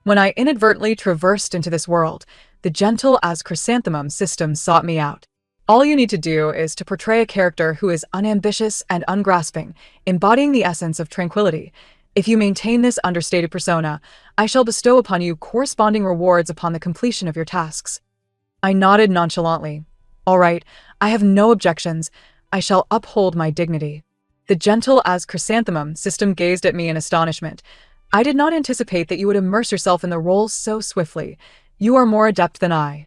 When I inadvertently traversed into this world, the gentle as chrysanthemum system sought me out. All you need to do is to portray a character who is unambitious and ungrasping, embodying the essence of tranquility. If you maintain this understated persona, I shall bestow upon you corresponding rewards upon the completion of your tasks. I nodded nonchalantly. All right, I have no objections. I shall uphold my dignity. The gentle as chrysanthemum system gazed at me in astonishment. I did not anticipate that you would immerse yourself in the role so swiftly. You are more adept than I.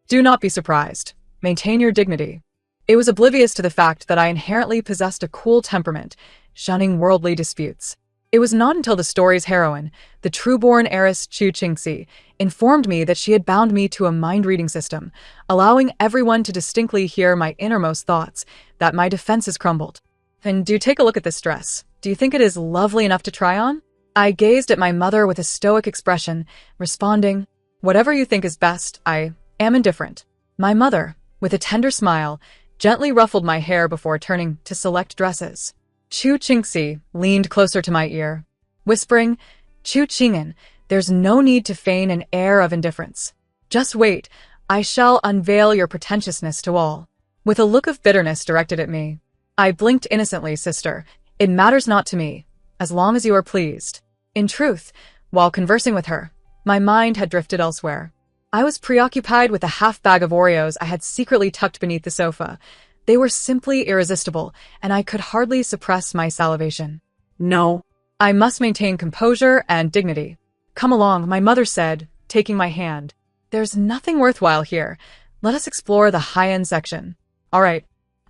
Do not be surprised. Maintain your dignity. It was oblivious to the fact that I inherently possessed a cool temperament, shunning worldly disputes. It was not until the story's heroine, the true-born heiress Chu Qingxi, informed me that she had bound me to a mind-reading system, allowing everyone to distinctly hear my innermost thoughts, that my defenses crumbled. And do take a look at this dress. Do you think it is lovely enough to try on? I gazed at my mother with a stoic expression, responding, "Whatever you think is best, I am indifferent." My mother, with a tender smile, gently ruffled my hair before turning to select dresses. Chu Qingxi leaned closer to my ear, whispering, "Chu Qing'an, there's no need to feign an air of indifference. Just wait, I shall unveil your pretentiousness to all." With a look of bitterness directed at me, I blinked innocently, "Sister, it matters not to me, as long as you are pleased." In truth, while conversing with her, my mind had drifted elsewhere. I was preoccupied with a half bag of Oreos I had secretly tucked beneath the sofa. They were simply irresistible, and I could hardly suppress my salivation. No, I must maintain composure and dignity. "Come along," my mother said, taking my hand. "There's nothing worthwhile here. Let us explore the high-end section." "All right,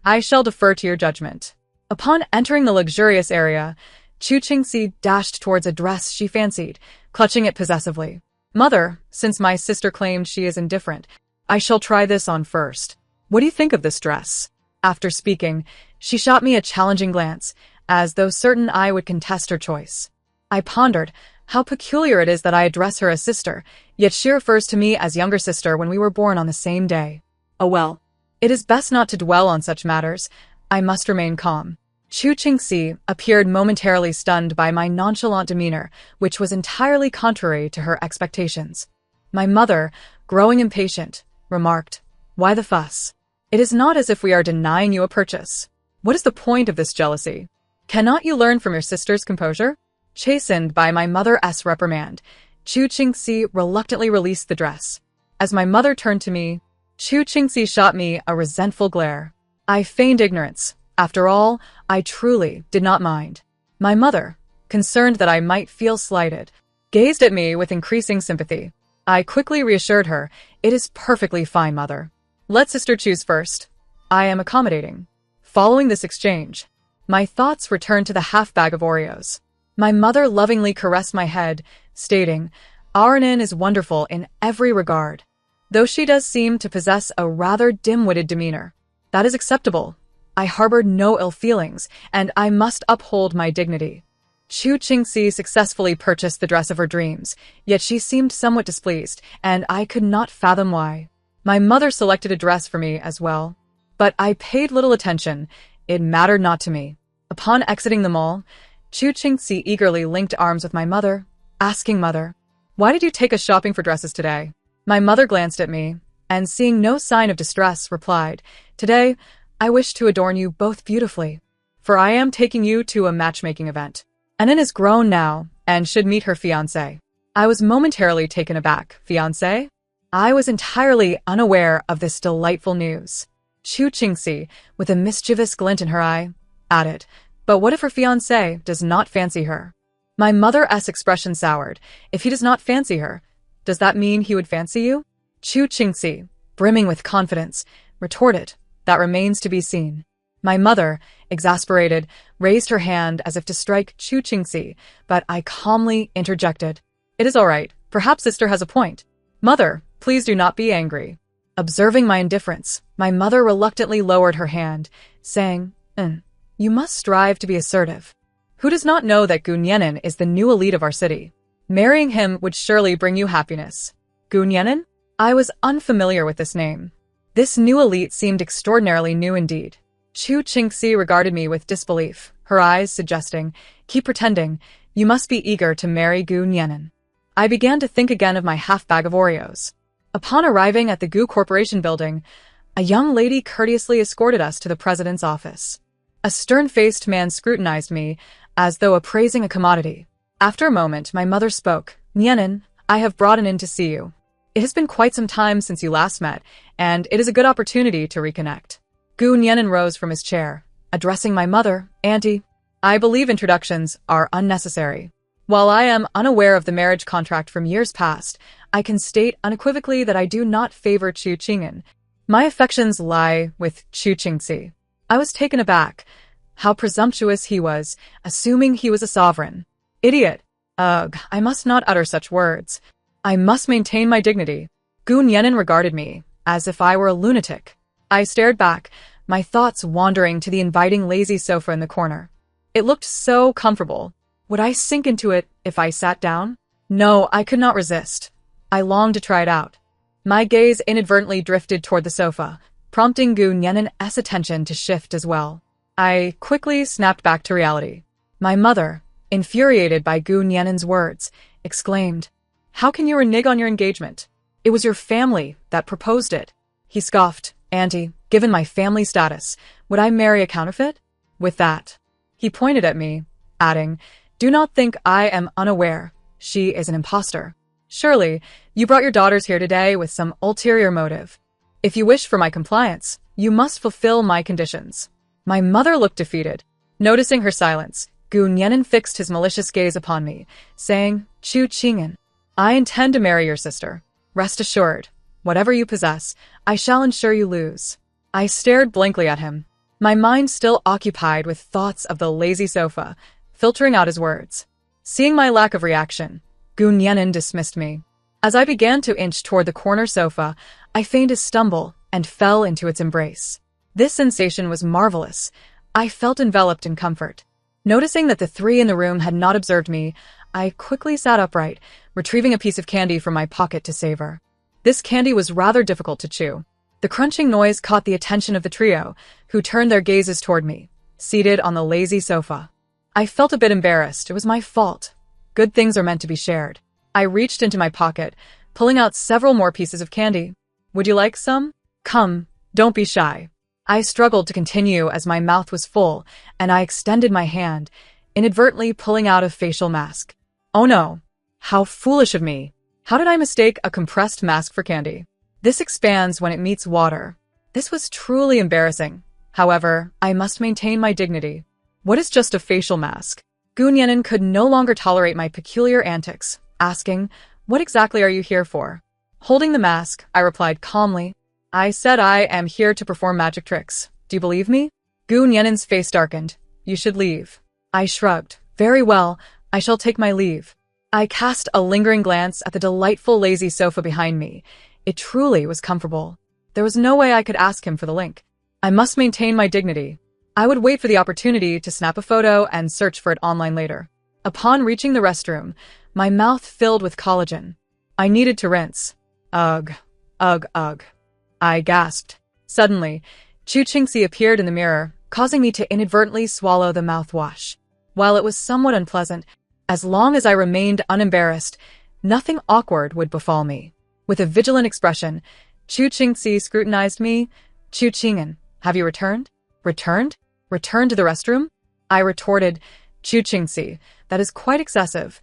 I shall defer to your judgment." Upon entering the luxurious area, Chu Qingxi dashed towards a dress she fancied, clutching it possessively. "Mother, since my sister claimed she is indifferent, I shall try this on first. What do you think of this dress?" After speaking, she shot me a challenging glance, as though certain I would contest her choice. I pondered how peculiar it is that I address her as sister, yet she refers to me as younger sister when we were born on the same day. Oh well, it is best not to dwell on such matters. I must remain calm. Chu Qingxi appeared momentarily stunned by my nonchalant demeanor, which was entirely contrary to her expectations. My mother, growing impatient, remarked, "Why the fuss? It is not as if we are denying you a purchase. What is the point of this jealousy? Cannot you learn from your sister's composure?" Chastened by my mother's reprimand, Chu Qingxi reluctantly released the dress. As my mother turned to me, Chu Qingxi shot me a resentful glare. I feigned ignorance. After all, I truly did not mind. My mother, concerned that I might feel slighted, gazed at me with increasing sympathy. I quickly reassured her, "It is perfectly fine, mother. Let sister choose first. I am accommodating." Following this exchange, my thoughts returned to the half bag of Oreos. My mother lovingly caressed my head, stating, "Arinin is wonderful in every regard, though she does seem to possess a rather dim-witted demeanor. That is acceptable. I harbored no ill feelings, and I must uphold my dignity." Chu Qingxi successfully purchased the dress of her dreams, yet she seemed somewhat displeased, and I could not fathom why. My mother selected a dress for me as well, but I paid little attention. It mattered not to me. Upon exiting the mall, Chu Qingxi eagerly linked arms with my mother, asking, "Mother, why did you take us shopping for dresses today?" My mother glanced at me, and seeing no sign of distress, replied, "Today, I wish to adorn you both beautifully, for I am taking you to a matchmaking event. Anin is grown now, and should meet her fiancé." I was momentarily taken aback. Fiancé? I was entirely unaware of this delightful news. Chu Qingxi, with a mischievous glint in her eye, added, "But what if her fiancé does not fancy her?" My mother's expression soured. "If he does not fancy her, does that mean he would fancy you?" Chu Qingxi, brimming with confidence, retorted, "That remains to be seen." My mother, exasperated, raised her hand as if to strike Chu Qingxi, but I calmly interjected, "It is all right. Perhaps sister has a point. Mother, please do not be angry." Observing my indifference, my mother reluctantly lowered her hand, saying, "You must strive to be assertive. Who does not know that Gu Nianan is the new elite of our city? Marrying him would surely bring you happiness." Gu Nianan? I was unfamiliar with this name. This new elite seemed extraordinarily new indeed. Chu Qingxi regarded me with disbelief, her eyes suggesting, "Keep pretending. You must be eager to marry Gu Nianan." I began to think again of my half bag of Oreos. Upon arriving at the Goo Corporation building, a young lady courteously escorted us to the president's office. A stern-faced man scrutinized me, as though appraising a commodity. After a moment, my mother spoke. "Nyenin, I have brought in to see you. It has been quite some time since you last met, and it is a good opportunity to reconnect." Gu Nyenin rose from his chair, addressing my mother. "Auntie, I believe introductions are unnecessary. While I am unaware of the marriage contract from years past, I can state unequivocally that I do not favor Chu Qing'an. My affections lie with Chu Qingxi." I was taken aback. How presumptuous he was, assuming he was a sovereign. Idiot. Ugh, I must not utter such words. I must maintain my dignity. Gu Nyenin regarded me, as if I were a lunatic. I stared back, my thoughts wandering to the inviting lazy sofa in the corner. It looked so comfortable. Would I sink into it if I sat down? No, I could not resist. I longed to try it out. My gaze inadvertently drifted toward the sofa, prompting Gu Nyenin's attention to shift as well. I quickly snapped back to reality. My mother, infuriated by Gu Nyenin's words, exclaimed, "How can you renege on your engagement? It was your family that proposed it." He scoffed. "Auntie, given my family status, would I marry a counterfeit?" With that, he pointed at me, adding, "Do not think I am unaware. She is an impostor. Surely, you brought your daughters here today with some ulterior motive. If you wish for my compliance, you must fulfill my conditions." My mother looked defeated. Noticing her silence, Gu Nyenin fixed his malicious gaze upon me, saying, "Chu Qing'an, I intend to marry your sister. Rest assured, whatever you possess, I shall ensure you lose." I stared blankly at him, my mind still occupied with thoughts of the lazy sofa, filtering out his words. Seeing my lack of reaction, Gu Nyenin dismissed me. As I began to inch toward the corner sofa, I feigned a stumble and fell into its embrace. This sensation was marvelous. I felt enveloped in comfort. Noticing that the three in the room had not observed me, I quickly sat upright, retrieving a piece of candy from my pocket to savor. This candy was rather difficult to chew. The crunching noise caught the attention of the trio, who turned their gazes toward me, seated on the lazy sofa. I felt a bit embarrassed. It was my fault. Good things are meant to be shared. I reached into my pocket, pulling out several more pieces of candy. "Would you like some? Come, don't be shy." I struggled to continue as my mouth was full, and I extended my hand, inadvertently pulling out a facial mask. Oh no! How foolish of me! How did I mistake a compressed mask for candy? This expands when it meets water. This was truly embarrassing. However, I must maintain my dignity. What is just a facial mask? Gu Nyenin could no longer tolerate my peculiar antics, asking, "What exactly are you here for?" Holding the mask, I replied calmly, "I said I am here to perform magic tricks. Do you believe me?" Gu Nyenin's face darkened. "You should leave." I shrugged. "Very well, I shall take my leave." I cast a lingering glance at the delightful lazy sofa behind me. It truly was comfortable. There was no way I could ask him for the link. I must maintain my dignity. I would wait for the opportunity to snap a photo and search for it online later. Upon reaching the restroom, my mouth filled with collagen. I needed to rinse. Ugh, ugh, ugh. I gasped. Suddenly, Chu Qingxi appeared in the mirror, causing me to inadvertently swallow the mouthwash. While it was somewhat unpleasant, as long as I remained unembarrassed, nothing awkward would befall me. With a vigilant expression, Chu Qingxi scrutinized me. "Chu Qing'an, have you returned?" "Returned? Returned to the restroom?" I retorted, "Chu Qingxi, that is quite excessive.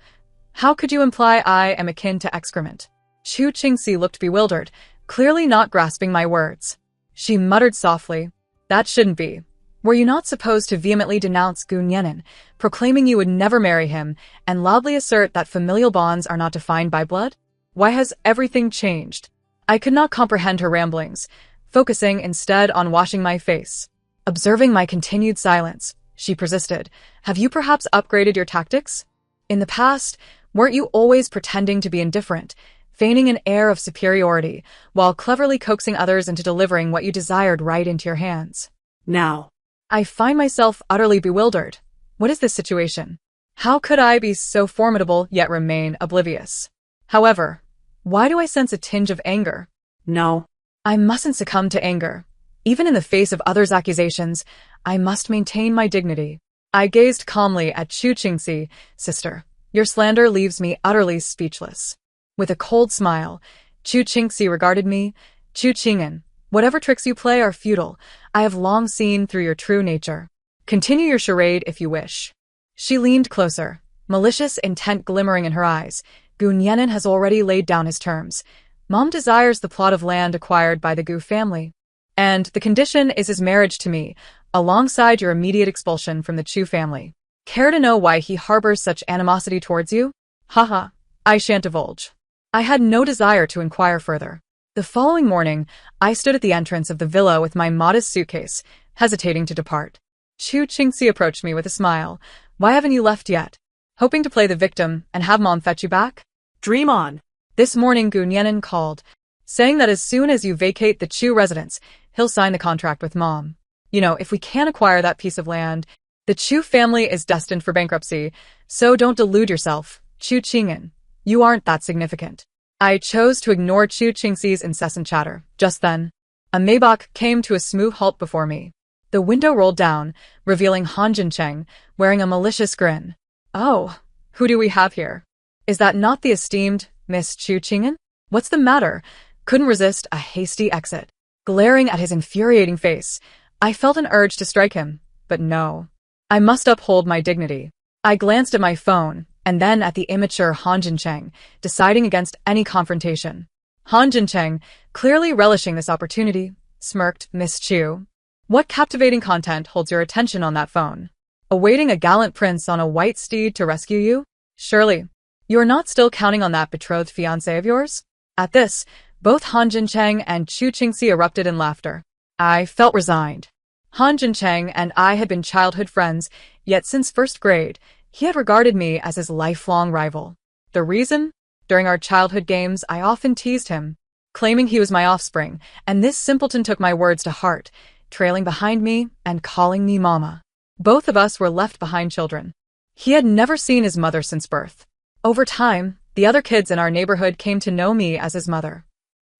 How could you imply I am akin to excrement?" Chu Qingxi looked bewildered, clearly not grasping my words. She muttered softly, "That shouldn't be. Were you not supposed to vehemently denounce Gu Nyenin, proclaiming you would never marry him, and loudly assert that familial bonds are not defined by blood? Why has everything changed?" I could not comprehend her ramblings, focusing instead on washing my face. Observing my continued silence, she persisted, "Have you perhaps upgraded your tactics? In the past, weren't you always pretending to be indifferent, feigning an air of superiority, while cleverly coaxing others into delivering what you desired right into your hands? Now, I find myself utterly bewildered. What is this situation? How could I be so formidable yet remain oblivious? However, why do I sense a tinge of anger? No, I mustn't succumb to anger. Even in the face of others' accusations, I must maintain my dignity. I gazed calmly at Chu Qingxi. "Sister, Your slander leaves me utterly speechless. With a cold smile, Chu Qingxi regarded me. Chu Qing'an, whatever tricks you play are futile. I have long seen through your true nature. Continue your charade if you wish. She leaned closer, malicious intent glimmering in her eyes. Gu Nianan has already laid down his terms. Mom desires the plot of land acquired by the Gu family. And the condition is his marriage to me, alongside your immediate expulsion from the Chu family. Care to know why he harbors such animosity towards you? Haha, I shan't divulge. I had no desire to inquire further. The following morning, I stood at the entrance of the villa with my modest suitcase, hesitating to depart. Chu Qingxi approached me with a smile. Why haven't you left yet? Hoping to play the victim and have Mom fetch you back? Dream on. This morning Gu Nianan called, saying that as soon as you vacate the Chu residence, he'll sign the contract with Mom. You know, if we can't acquire that piece of land, the Chu family is destined for bankruptcy, so don't delude yourself, Chu Qing'an. You aren't that significant. I chose to ignore Chu Qingxi's incessant chatter. Just then, a Maybach came to a smooth halt before me. The window rolled down, revealing Han Jincheng, wearing a malicious grin. Oh, who do we have here? Is that not the esteemed Miss Chu Qing'an? What's the matter? Couldn't resist a hasty exit. Glaring at his infuriating face, I felt an urge to strike him, but no. I must uphold my dignity. I glanced at my phone, and then at the immature Han Jincheng, deciding against any confrontation. Han Jincheng, clearly relishing this opportunity, smirked. Miss Chu, what captivating content holds your attention on that phone? Awaiting a gallant prince on a white steed to rescue you? Surely, you're not still counting on that betrothed fiancé of yours? At this, both Han Jincheng and Chu Qingxi erupted in laughter. I felt resigned. Han Jincheng and I had been childhood friends, yet since first grade, he had regarded me as his lifelong rival. The reason? During our childhood games, I often teased him, claiming he was my offspring, and this simpleton took my words to heart, trailing behind me and calling me Mama. Both of us were left behind children. He had never seen his mother since birth. Over time, the other kids in our neighborhood came to know me as his mother.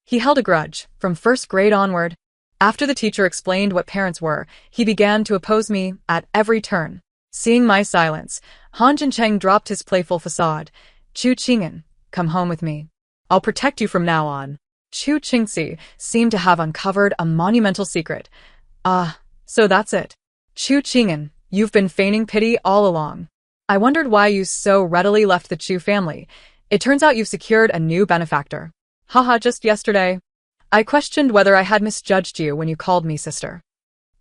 He held a grudge, from first grade onward. After the teacher explained what parents were, he began to oppose me at every turn. Seeing my silence, Han Jincheng dropped his playful facade. Chu Qing'an, come home with me. I'll protect you from now on. Chu Qingxi seemed to have uncovered a monumental secret. So that's it. Chu Qing'an, you've been feigning pity all along. I wondered why you so readily left the Chu family. It turns out you've secured a new benefactor. Haha, just yesterday, I questioned whether I had misjudged you when you called me sister.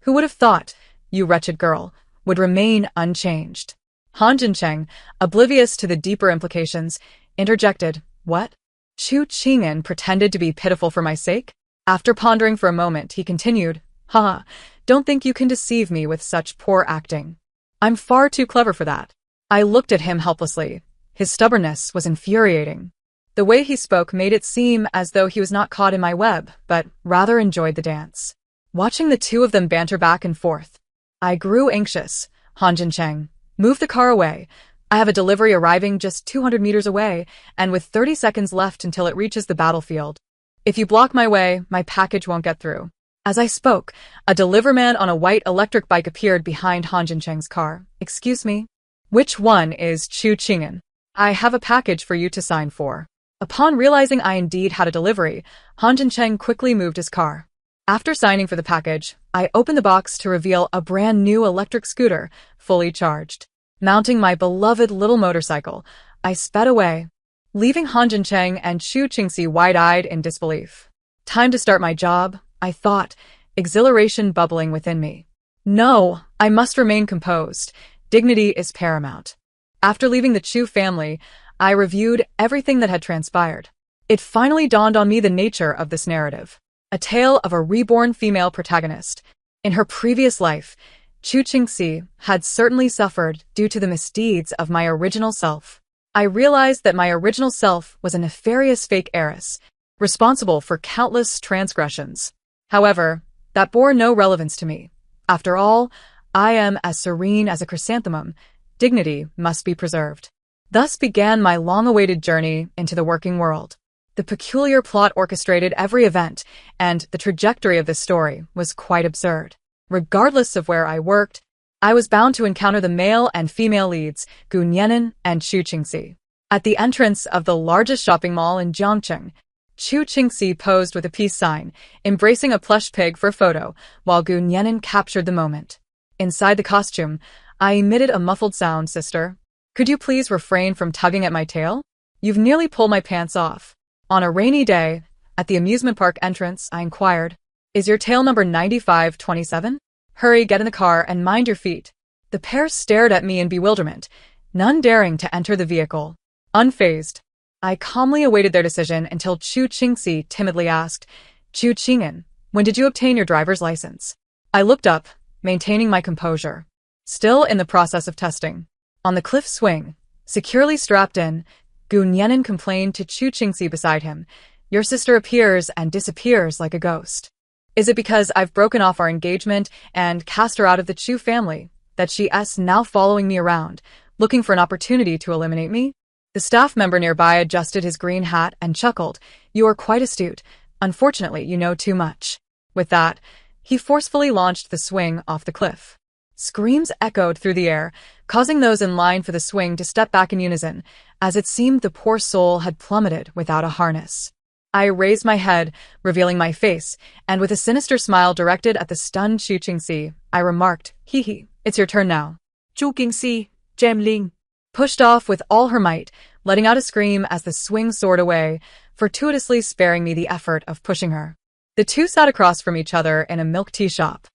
Who would have thought, you wretched girl, would remain unchanged? Han Jincheng, oblivious to the deeper implications, interjected, what? Chu Qing'an pretended to be pitiful for my sake? After pondering for a moment, he continued, haha, don't think you can deceive me with such poor acting. I'm far too clever for that. I looked at him helplessly. His stubbornness was infuriating. The way he spoke made it seem as though he was not caught in my web, but rather enjoyed the dance. Watching the two of them banter back and forth, I grew anxious. Han Jincheng, move the car away. I have a delivery arriving just 200 meters away, and with 30 seconds left until it reaches the battlefield. If you block my way, my package won't get through. As I spoke, a deliverman on a white electric bike appeared behind Han Jincheng's car. Excuse me? Which one is Chu Qing'an? I have a package for you to sign for. Upon realizing I indeed had a delivery, Han Jincheng quickly moved his car. After signing for the package, I opened the box to reveal a brand new electric scooter, fully charged. Mounting my beloved little motorcycle, I sped away, leaving Han Jincheng and Chu Qingxi wide-eyed in disbelief. Time to start my job, I thought, exhilaration bubbling within me. No, I must remain composed. Dignity is paramount. After leaving the Chu family, I reviewed everything that had transpired. It finally dawned on me the nature of this narrative. A tale of a reborn female protagonist. In her previous life, Chu Qingxi had certainly suffered due to the misdeeds of my original self. I realized that my original self was a nefarious fake heiress, responsible for countless transgressions. However, that bore no relevance to me. After all, I am as serene as a chrysanthemum. Dignity must be preserved. Thus began my long-awaited journey into the working world. The peculiar plot orchestrated every event, and the trajectory of the story was quite absurd. Regardless of where I worked, I was bound to encounter the male and female leads, Gu Nianan and Chu Qingxi. At the entrance of the largest shopping mall in Jiangcheng, Chu Qingxi posed with a peace sign, embracing a plush pig for a photo, while Gu Nianan captured the moment. Inside the costume, I emitted a muffled sound, "Sister. Could you please refrain from tugging at my tail? You've nearly pulled my pants off." On a rainy day, at the amusement park entrance, I inquired, "Is your tail number 9527? Hurry, get in the car and mind your feet." The pair stared at me in bewilderment, none daring to enter the vehicle. Unfazed, I calmly awaited their decision until Chu Qingxi timidly asked, "Chu Qing'an, when did you obtain your driver's license?" I looked up, maintaining my composure. "Still in the process of testing." On the cliff swing, securely strapped in, Gu Nianan complained to Chu Qingxi beside him, "Your sister appears and disappears like a ghost. Is it because I've broken off our engagement and cast her out of the Chu family that she's now following me around, looking for an opportunity to eliminate me?" The staff member nearby adjusted his green hat and chuckled, "You are quite astute. Unfortunately, you know too much." With that, he forcefully launched the swing off the cliff. Screams echoed through the air, causing those in line for the swing to step back in unison, as it seemed the poor soul had plummeted without a harness. I raised my head, revealing my face, and with a sinister smile directed at the stunned Chu Qingxi, I remarked, "Hee hee, it's your turn now." Chu Qingxi, Jamling, pushed off with all her might, letting out a scream as the swing soared away, fortuitously sparing me the effort of pushing her. The two sat across from each other in a milk tea shop.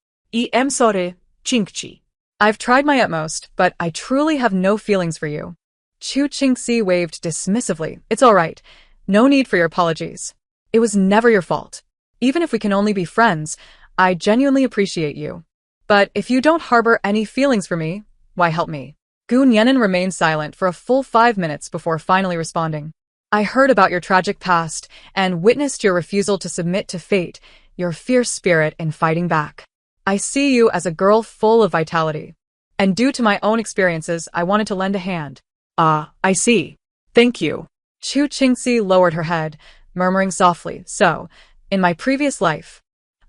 "I'm sorry, Qingxi. I've tried my utmost, but I truly have no feelings for you." Chu Qingxi waved dismissively. "It's all right. No need for your apologies. It was never your fault. Even if we can only be friends, I genuinely appreciate you. But if you don't harbor any feelings for me, why help me?" Gu Nianan remained silent for a full 5 minutes before finally responding. "I heard about your tragic past and witnessed your refusal to submit to fate, your fierce spirit in fighting back. I see you as a girl full of vitality. And due to my own experiences, I wanted to lend a hand." "Ah, I see. Thank you." Chu Qingxi lowered her head, murmuring softly, "So, in my previous life,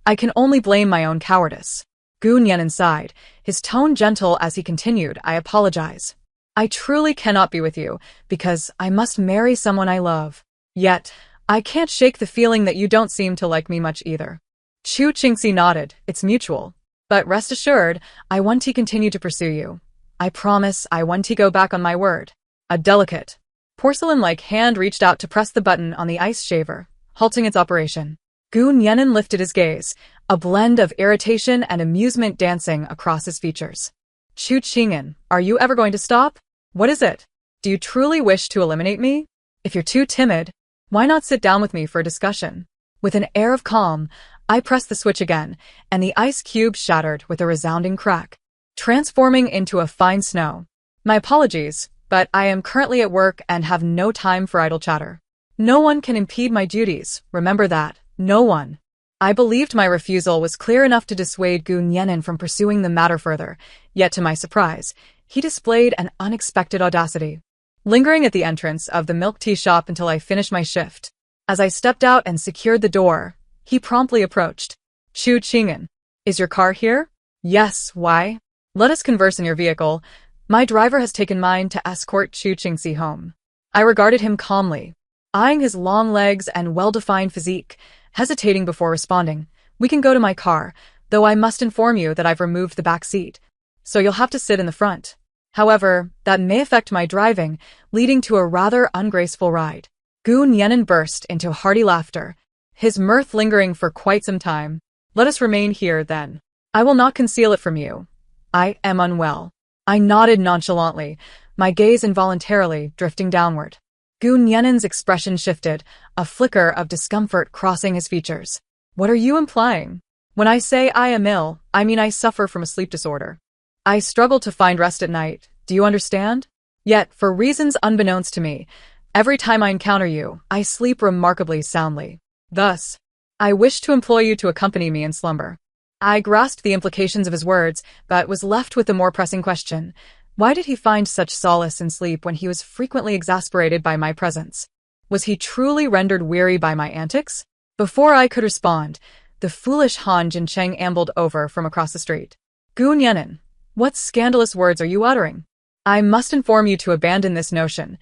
I can only blame my own cowardice." Gu Nianan sighed, his tone gentle as he continued, "I apologize. I truly cannot be with you, because I must marry someone I love. Yet, I can't shake the feeling that you don't seem to like me much either." Chu Qingxi nodded, "It's mutual. But rest assured, I want to continue to pursue you. I promise I want to go back on my word." A delicate, porcelain-like hand reached out to press the button on the ice shaver, halting its operation. Gu Nianan lifted his gaze, a blend of irritation and amusement dancing across his features. "Chu Qing'an, are you ever going to stop? What is it? Do you truly wish to eliminate me? If you're too timid, why not sit down with me for a discussion?" With an air of calm, I pressed the switch again, and the ice cube shattered with a resounding crack, transforming into a fine snow. "My apologies, but I am currently at work and have no time for idle chatter. No one can impede my duties, remember that, no one." I believed my refusal was clear enough to dissuade Gu Nianan from pursuing the matter further, yet to my surprise, he displayed an unexpected audacity. Lingering at the entrance of the milk tea shop until I finished my shift, as I stepped out and secured the door, he promptly approached. "Chu Qing'an, is your car here?" "Yes, why?" "Let us converse in your vehicle. My driver has taken mine to escort Chu Qingxi home." I regarded him calmly, eyeing his long legs and well-defined physique, hesitating before responding. "We can go to my car, though I must inform you that I've removed the back seat, so you'll have to sit in the front. However, that may affect my driving, leading to a rather ungraceful ride." Gu Nianan burst into hearty laughter, his mirth lingering for quite some time. "Let us remain here, then. I will not conceal it from you. I am unwell." I nodded nonchalantly, my gaze involuntarily drifting downward. Gu Nianan's expression shifted, a flicker of discomfort crossing his features. "What are you implying?" "When I say I am ill, I mean I suffer from a sleep disorder. I struggle to find rest at night, do you understand? Yet, for reasons unbeknownst to me, every time I encounter you, I sleep remarkably soundly. Thus, I wish to employ you to accompany me in slumber." I grasped the implications of his words, but was left with the more pressing question. Why did he find such solace in sleep when he was frequently exasperated by my presence? Was he truly rendered weary by my antics? Before I could respond, the foolish Han Jincheng ambled over from across the street. "Gu Nianan, What scandalous words are you uttering? I must inform you to abandon this notion.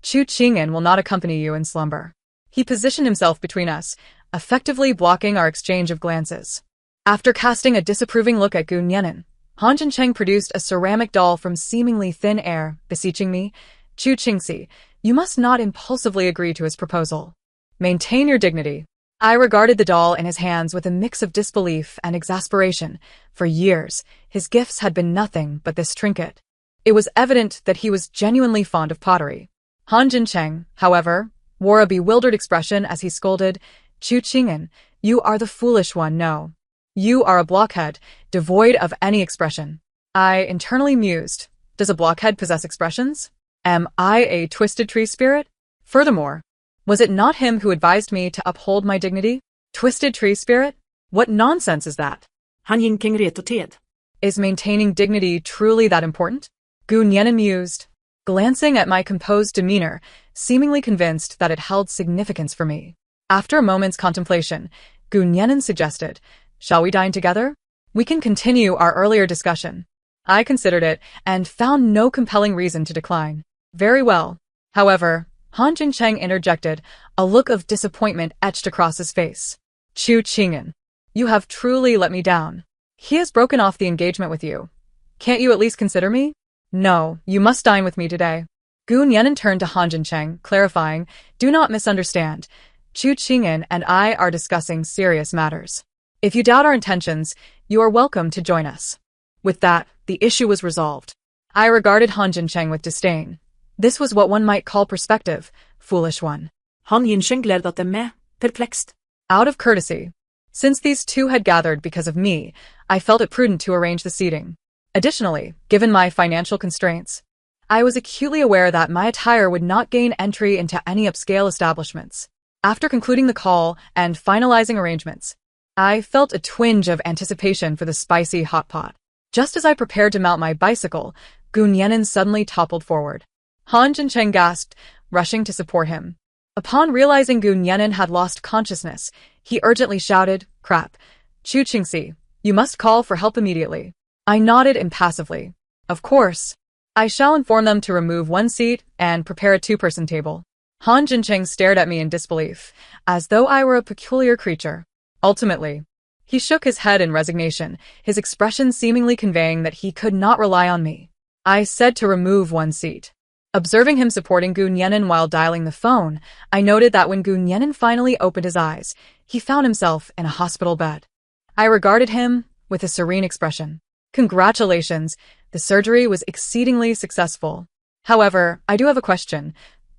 Chu Qing'an will not accompany you in slumber. He positioned himself between us, effectively blocking our exchange of glances. After casting a disapproving look at Gu Nianan, Han Jincheng produced a ceramic doll from seemingly thin air, beseeching me, Chu Qingxi, you must not impulsively agree to his proposal. Maintain your dignity. I regarded the doll in his hands with a mix of disbelief and exasperation. For years, his gifts had been nothing but this trinket. It was evident that he was genuinely fond of pottery. Han Jincheng, however, wore a bewildered expression as he scolded, Chu Qing'an, you are the foolish one, no. You are a blockhead, devoid of any expression. I internally mused, does a blockhead possess expressions? Am I a twisted tree spirit? Furthermore, was it not him who advised me to uphold my dignity? Twisted tree spirit? What nonsense is that? Han Jincheng retorterade. Is maintaining dignity truly that important? Gu Nianan mused, glancing at my composed demeanor, seemingly convinced that it held significance for me. After a moment's contemplation, Gu Nianan suggested, shall we dine together? We can continue our earlier discussion. I considered it and found no compelling reason to decline. Very well. However, Han Jincheng interjected, a look of disappointment etched across his face. Chu Qing'an, you have truly let me down. He has broken off the engagement with you. Can't you at least consider me? No, you must dine with me today. Gu Nianan turned to Han Jincheng, clarifying, do not misunderstand. Chu Qing'an and I are discussing serious matters. If you doubt our intentions, you are welcome to join us. With that, the issue was resolved. I regarded Han Jincheng with disdain. This was what one might call perspective, foolish one. Han Jincheng glared at dem med, perplekst. Out of courtesy, since these two had gathered because of me, I felt it prudent to arrange the seating. Additionally, given my financial constraints, I was acutely aware that my attire would not gain entry into any upscale establishments. After concluding the call and finalizing arrangements, I felt a twinge of anticipation for the spicy hot pot. Just as I prepared to mount my bicycle, Gu Nianan suddenly toppled forward. Han Jincheng gasped, rushing to support him. Upon realizing Gu Nianan had lost consciousness, he urgently shouted, crap. Chu Qingxi, you must call for help immediately. I nodded impassively. Of course. I shall inform them to remove one seat and prepare a two-person table. Han Jincheng stared at me in disbelief, as though I were a peculiar creature. Ultimately, he shook his head in resignation, his expression seemingly conveying that he could not rely on me. I said to remove one seat. Observing him supporting Gu Nianan while dialing the phone, I noted that when Gu Nianan finally opened his eyes, he found himself in a hospital bed. I regarded him with a serene expression. Congratulations, the surgery was exceedingly successful. However, I do have a question.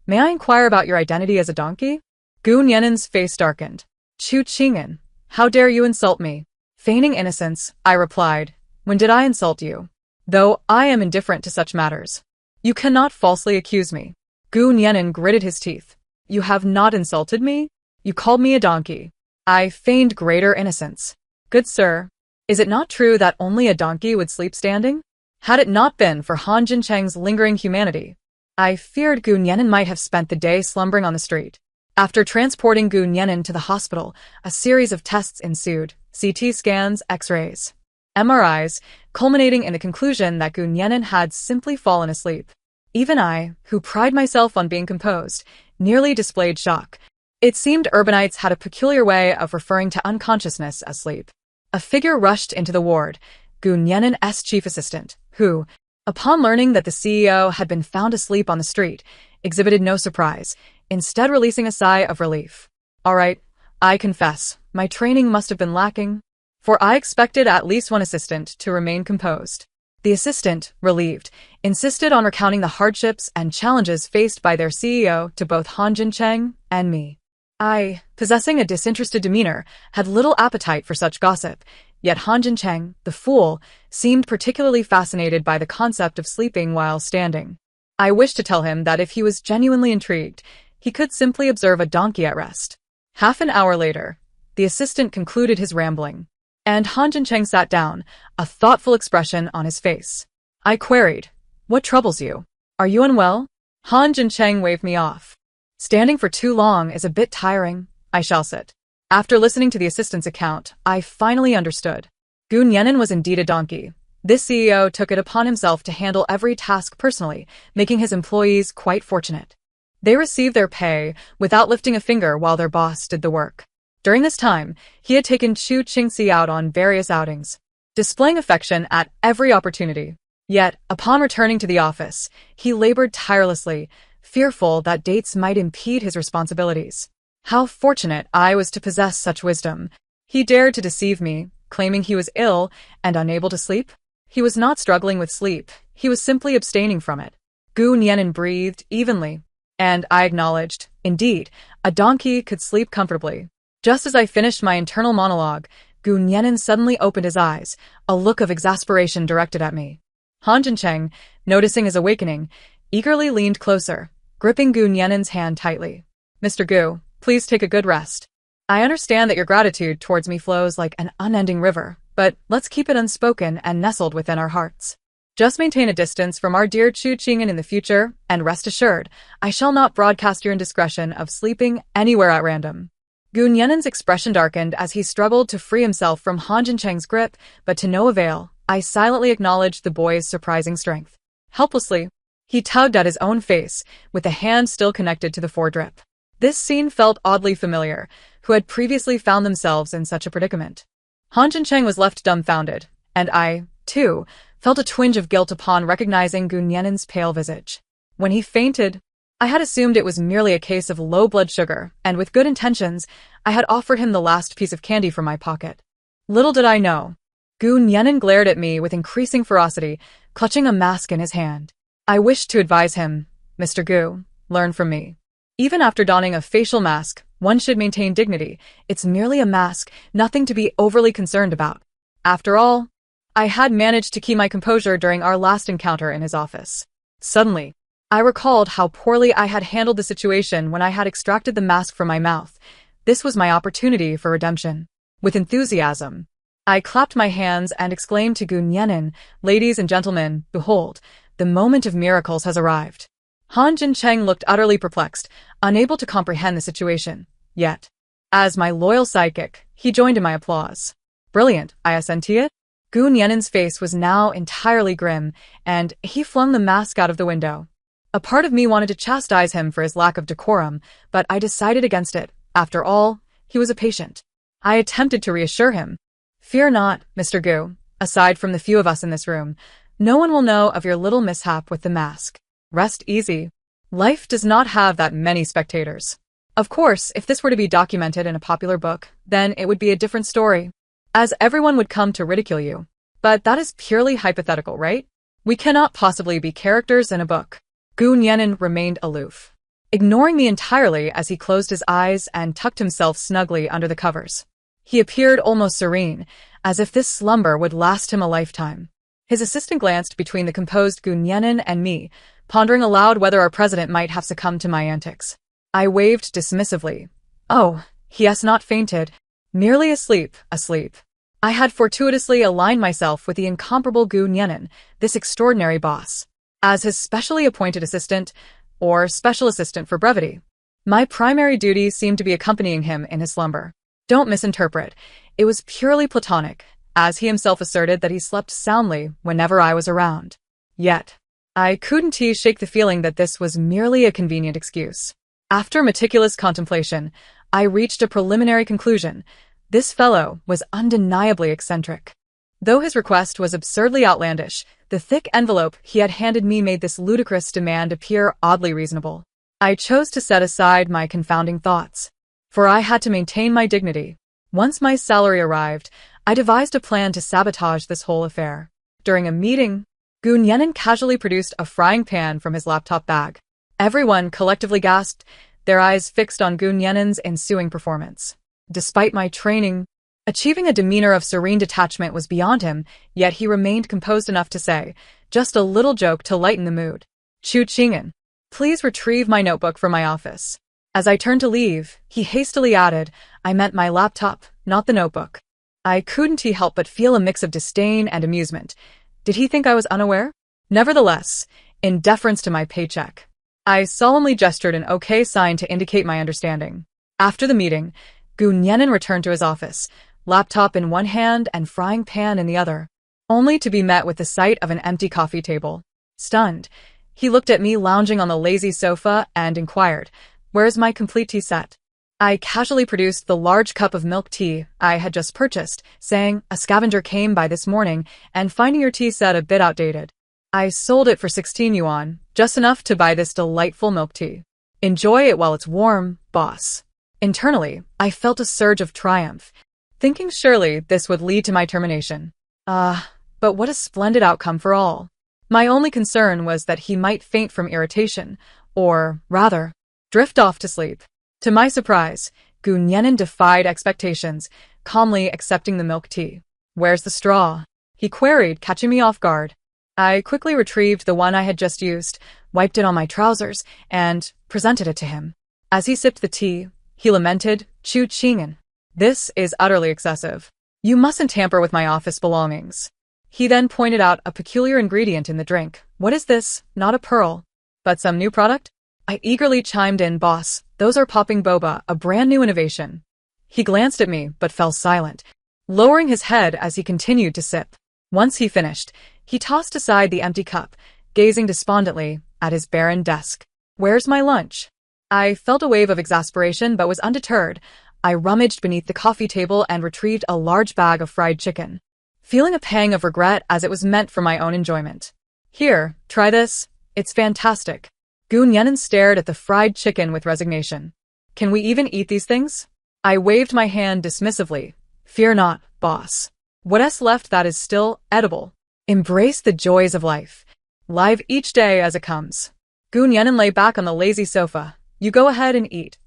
May I inquire about your identity as a donkey? Gu Nianan's face darkened. Chu Qing'an, how dare you insult me? Feigning innocence, I replied, when did I insult you? Though I am indifferent to such matters. You cannot falsely accuse me. Gu Nianan gritted his teeth. You have not insulted me? You called me a donkey. I feigned greater innocence. Good sir, is it not true that only a donkey would sleep standing? Had it not been for Han Jincheng's lingering humanity, I feared Gu Nianan might have spent the day slumbering on the street. After transporting Gu Nianan to the hospital, a series of tests ensued, CT scans, X-rays, MRIs, culminating in the conclusion that Gu Nianan had simply fallen asleep. Even I, who pride myself on being composed, nearly displayed shock. It seemed urbanites had a peculiar way of referring to unconsciousness as sleep. A figure rushed into the ward, Gu Nianan's chief assistant, who, upon learning that the CEO had been found asleep on the street, exhibited no surprise, instead releasing a sigh of relief. All right, I confess, my training must have been lacking, for I expected at least one assistant to remain composed. The assistant, relieved, insisted on recounting the hardships and challenges faced by their CEO to both Han Jincheng and me. I, possessing a disinterested demeanor, had little appetite for such gossip, yet Han Jincheng, the fool, seemed particularly fascinated by the concept of sleeping while standing. I wished to tell him that if he was genuinely intrigued, he could simply observe a donkey at rest. Half an hour later, the assistant concluded his rambling, and Han Jincheng sat down, a thoughtful expression on his face. I queried, "What troubles you? Are you unwell?" Han Jincheng waved me off. "Standing for too long is a bit tiring. I shall sit." After listening to the assistant's account, I finally understood. Gu Nianan was indeed a donkey, This CEO took it upon himself to handle every task personally, making his employees quite fortunate. They received their pay without lifting a finger while their boss did the work. During this time, he had taken Chu Qingxi out on various outings, displaying affection at every opportunity. Yet, upon returning to the office, he labored tirelessly, fearful that dates might impede his responsibilities. How fortunate I was to possess such wisdom. He dared to deceive me, claiming he was ill and unable to sleep. He was not struggling with sleep, he was simply abstaining from it. Gu Nianen breathed evenly, and I acknowledged, indeed, a donkey could sleep comfortably. Just as I finished my internal monologue, Gu Nianen suddenly opened his eyes, a look of exasperation directed at me. Han Jincheng, noticing his awakening, eagerly leaned closer, gripping Gu Nianen's hand tightly. Mr. Gu, please take a good rest. I understand that your gratitude towards me flows like an unending river, but let's keep it unspoken and nestled within our hearts. Just maintain a distance from our dear Chu Qing'an in the future, and rest assured, I shall not broadcast your indiscretion of sleeping anywhere at random. Gu Nianen's expression darkened as he struggled to free himself from Han Jincheng's grip, but to no avail. I silently acknowledged the boy's surprising strength. Helplessly, he tugged at his own face, with the hand still connected to the foredrip. This scene felt oddly familiar, who had previously found themselves in such a predicament. Han Jincheng was left dumbfounded, and I, too, felt a twinge of guilt upon recognizing Gu Nianen's pale visage. When he fainted, I had assumed it was merely a case of low blood sugar, and with good intentions, I had offered him the last piece of candy from my pocket. Little did I know. Gu Nianen glared at me with increasing ferocity, clutching a mask in his hand. I wished to advise him, Mr. Gu, learn from me. Even after donning a facial mask, one should maintain dignity. It's merely a mask, nothing to be overly concerned about. After all, I had managed to keep my composure during our last encounter in his office. Suddenly, I recalled how poorly I had handled the situation when I had extracted the mask from my mouth. This was my opportunity for redemption. With enthusiasm, I clapped my hands and exclaimed to Gu Nianen, "Ladies and gentlemen, behold, the moment of miracles has arrived." Han Jincheng looked utterly perplexed, unable to comprehend the situation. Yet, as my loyal sidekick, he joined in my applause. Brilliant, I assented. Gu Nianen's face was now entirely grim, and he flung the mask out of the window. A part of me wanted to chastise him for his lack of decorum, but I decided against it. After all, he was a patient. I attempted to reassure him. Fear not, Mr. Gu. Aside from the few of us in this room, no one will know of your little mishap with the mask. Rest easy. Life does not have that many spectators. Of course, if this were to be documented in a popular book, then it would be a different story, as everyone would come to ridicule you. But that is purely hypothetical, right? We cannot possibly be characters in a book. Gu Nianen remained aloof, ignoring me entirely as he closed his eyes and tucked himself snugly under the covers. He appeared almost serene, as if this slumber would last him a lifetime. His assistant glanced between the composed Gu Nianen and me, pondering aloud whether our president might have succumbed to my antics. I waved dismissively. Oh, he has not fainted. Merely asleep, asleep. I had fortuitously aligned myself with the incomparable Gu Nianen, this extraordinary boss, as his specially appointed assistant, or special assistant for brevity. My primary duty seemed to be accompanying him in his slumber. Don't misinterpret. It was purely platonic, as he himself asserted that he slept soundly whenever I was around. Yet, I couldn't shake the feeling that this was merely a convenient excuse. After meticulous contemplation, I reached a preliminary conclusion. This fellow was undeniably eccentric. Though his request was absurdly outlandish, the thick envelope he had handed me made this ludicrous demand appear oddly reasonable. I chose to set aside my confounding thoughts, for I had to maintain my dignity. Once my salary arrived, I devised a plan to sabotage this whole affair. During a meeting, Gu Nianen casually produced a frying pan from his laptop bag. Everyone collectively gasped, their eyes fixed on Gu Nianen's ensuing performance. Despite my training, achieving a demeanor of serene detachment was beyond him, yet he remained composed enough to say, just a little joke to lighten the mood. Chu Qing'an, please retrieve my notebook from my office. As I turned to leave, he hastily added, I meant my laptop, not the notebook. I couldn't help but feel a mix of disdain and amusement. Did he think I was unaware? Nevertheless, in deference to my paycheck, I solemnly gestured an okay sign to indicate my understanding. After the meeting, Gu Nianen returned to his office, laptop in one hand and frying pan in the other. only to be met with the sight of an empty coffee table. Stunned, he looked at me lounging on the lazy sofa and inquired, "Where's my complete tea set?" I casually produced the large cup of milk tea I had just purchased, saying, "A scavenger came by this morning and finding your tea set a bit outdated. I sold it for 16 yuan, just enough to buy this delightful milk tea. Enjoy it while it's warm, boss." Internally, I felt a surge of triumph, thinking surely this would lead to my termination. But what a splendid outcome for all. My only concern was that he might faint from irritation, or, rather, drift off to sleep. To my surprise, Gu Nianen defied expectations, calmly accepting the milk tea. "Where's the straw?" he queried, catching me off guard. I quickly retrieved the one I had just used, wiped it on my trousers, and presented it to him. As he sipped the tea, he lamented, "Chu Qing'an. This is utterly excessive. You mustn't tamper with my office belongings." He then pointed out a peculiar ingredient in the drink. "What is this? Not a pearl, but some new product?" I eagerly chimed in, "Boss, those are popping boba, a brand new innovation." He glanced at me, but fell silent, lowering his head as he continued to sip. Once he finished, he tossed aside the empty cup, gazing despondently at his barren desk. "Where's my lunch?" I felt a wave of exasperation, but was undeterred. I rummaged beneath the coffee table and retrieved a large bag of fried chicken, feeling a pang of regret as it was meant for my own enjoyment. "Here, try this. It's fantastic." Gu Nianen stared at the fried chicken with resignation. "Can we even eat these things?" I waved my hand dismissively. "Fear not, boss. What's left that is still edible. Embrace the joys of life. Live each day as it comes." Gu Nianen lay back on the lazy sofa. "You go ahead and eat.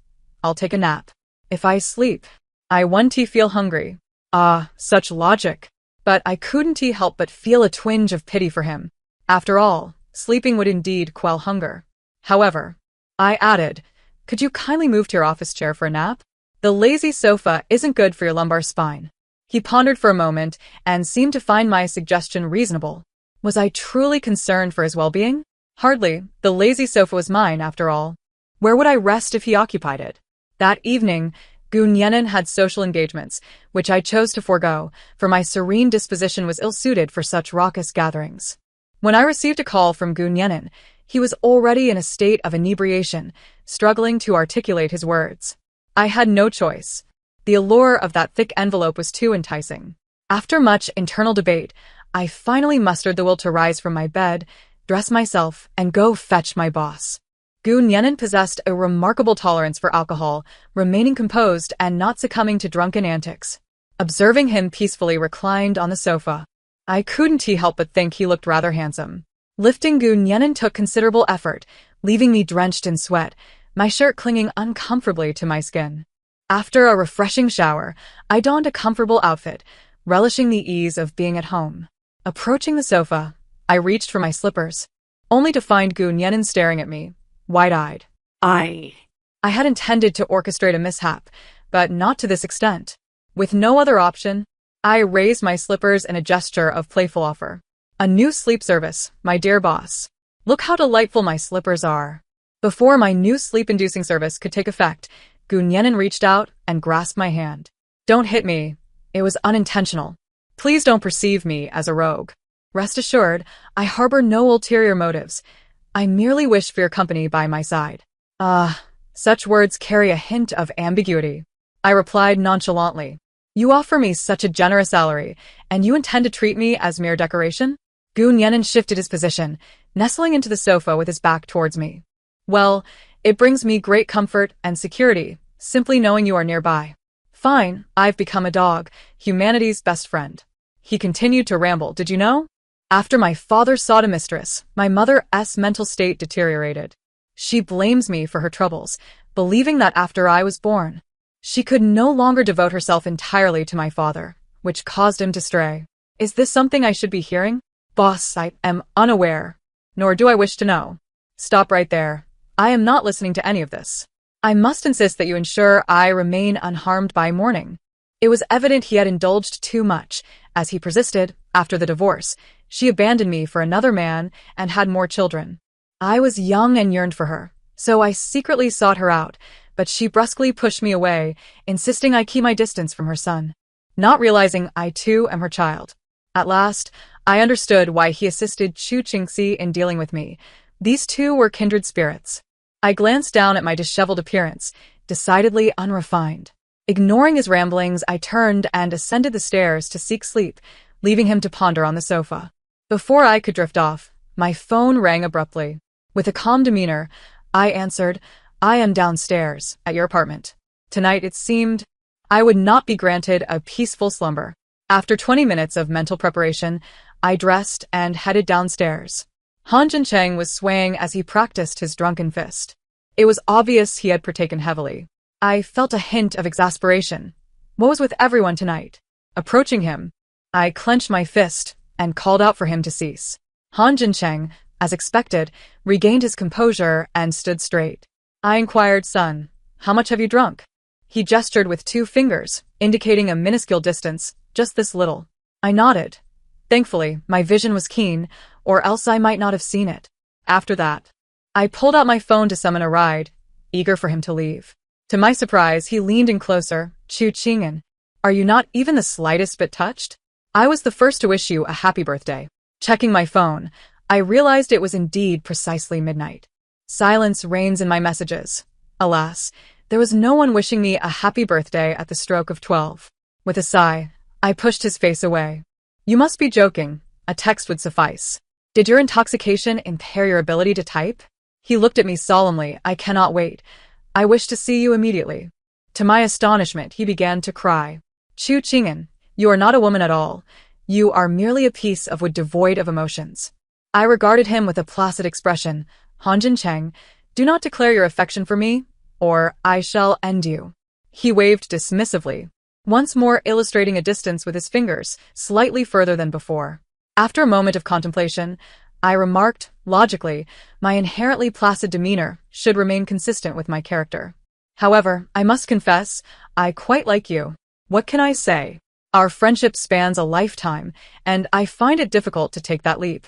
I'll take a nap. If I sleep, I won't feel hungry." Such logic. But I couldn't help but feel a twinge of pity for him. After all, sleeping would indeed quell hunger. However, I added, "Could you kindly move to your office chair for a nap? The lazy sofa isn't good for your lumbar spine." He pondered for a moment and seemed to find my suggestion reasonable. Was I truly concerned for his well-being? Hardly. The lazy sofa was mine, after all. Where would I rest if he occupied it? That evening, Gu Nianen had social engagements, which I chose to forego, for my serene disposition was ill-suited for such raucous gatherings. When I received a call from Gu Nianen, he was already in a state of inebriation, struggling to articulate his words. I had no choice. The allure of that thick envelope was too enticing. After much internal debate, I finally mustered the will to rise from my bed, dress myself, and go fetch my boss. Gu Nianen possessed a remarkable tolerance for alcohol, remaining composed and not succumbing to drunken antics. Observing him peacefully reclined on the sofa, I couldn't help but think he looked rather handsome. Lifting Gu Nianen took considerable effort, leaving me drenched in sweat, my shirt clinging uncomfortably to my skin. After a refreshing shower, I donned a comfortable outfit, relishing the ease of being at home. Approaching the sofa, I reached for my slippers, only to find Gu Nianen staring at me, wide-eyed. I had intended to orchestrate a mishap, but not to this extent. With no other option, I raised my slippers in a gesture of playful offer. "A new sleep service, my dear boss. Look how delightful my slippers are." Before my new sleep-inducing service could take effect, Gu Nianen reached out and grasped my hand. "Don't hit me. It was unintentional. Please don't perceive me as a rogue. Rest assured, I harbor no ulterior motives. I merely wish for your company by my side." Such words carry a hint of ambiguity. I replied nonchalantly. "You offer me such a generous salary, and you intend to treat me as mere decoration?" Gu Nianen shifted his position, nestling into the sofa with his back towards me. "Well, it brings me great comfort and security, simply knowing you are nearby. Fine, I've become a dog, humanity's best friend." He continued to ramble. "Did you know? After my father sought a mistress, my mother's mental state deteriorated. She blames me for her troubles, believing that after I was born, she could no longer devote herself entirely to my father, which caused him to stray. Is this something I should be hearing? Boss, I am unaware, nor do I wish to know." "Stop right there. I am not listening to any of this. I must insist that you ensure I remain unharmed by morning." It was evident he had indulged too much, as he persisted, after the divorce, she abandoned me for another man and had more children. I was young and yearned for her, so I secretly sought her out, but she brusquely pushed me away, insisting I keep my distance from her son. Not realizing I too am her child, At last, I understood why he assisted Chu Qingxi in dealing with me. These two were kindred spirits. I glanced down at my disheveled appearance, decidedly unrefined. Ignoring his ramblings, I turned and ascended the stairs to seek sleep, leaving him to ponder on the sofa. Before I could drift off, my phone rang abruptly. With a calm demeanor, I answered, "I am downstairs, at your apartment." Tonight, it seemed, I would not be granted a peaceful slumber. After 20 minutes of mental preparation, I dressed and headed downstairs. Han Jincheng was swaying as he practiced his drunken fist. It was obvious he had partaken heavily. I felt a hint of exasperation. What was with everyone tonight? Approaching him, I clenched my fist and called out for him to cease. Han Jincheng, as expected, regained his composure and stood straight. I inquired, "Son, how much have you drunk?" He gestured with 2 fingers, indicating a minuscule distance, just this little. I nodded. Thankfully, my vision was keen, or else I might not have seen it. After that, I pulled out my phone to summon a ride, eager for him to leave. To my surprise, he leaned in closer. "Chu Qing'an, are you not even the slightest bit touched? I was the first to wish you a happy birthday." Checking my phone, I realized it was indeed precisely midnight. Silence reigns in my messages. Alas, there was no one wishing me a happy birthday at the stroke of 12. With a sigh, I pushed his face away. "You must be joking. A text would suffice. Did your intoxication impair your ability to type?" He looked at me solemnly. "I cannot wait. I wish to see you immediately." To my astonishment, he began to cry. "Chu Qing'an, you are not a woman at all. You are merely a piece of wood devoid of emotions." I regarded him with a placid expression. "Han Jincheng, do not declare your affection for me, or I shall end you." He waved dismissively, once more illustrating a distance with his fingers, slightly further than before. After a moment of contemplation, I remarked, logically, my inherently placid demeanor should remain consistent with my character. However, I must confess, I quite like you. What can I say? Our friendship spans a lifetime, and I find it difficult to take that leap.